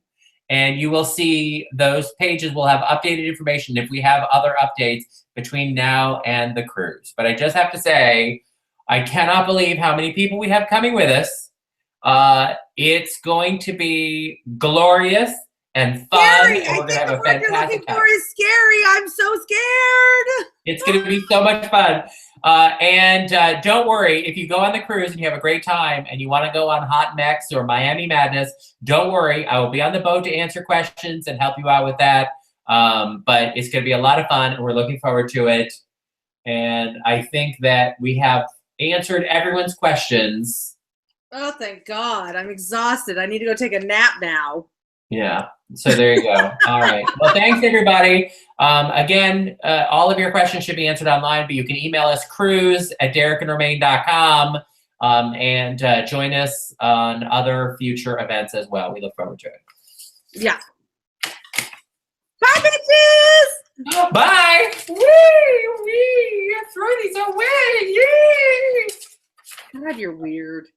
and you will see those pages will have updated information if we have other updates between now and the cruise. But I just have to say, I cannot believe how many people we have coming with us. It's going to be glorious and fun. Scary. And we're going to have a fantastic fantastic you're looking time. for is scary. I'm so scared. It's going to be so much fun. And don't worry, if you go on the cruise and you have a great time and you want to go on Hot Mex or Miami Madness, don't worry. I will be on the boat to answer questions and help you out with that. But it's going to be a lot of fun and we're looking forward to it. And I think that we have answered everyone's questions. Oh, thank God. I'm exhausted. I need to go take a nap now. Yeah. So there you go. All right. Well, thanks, everybody. Again, all of your questions should be answered online, but you can email us cruise@derekandromaine.com and join us on other future events as well. We look forward to it. Yeah. Bye, bitches! Bye! Wee! Throw these away! Yay! God, you're weird.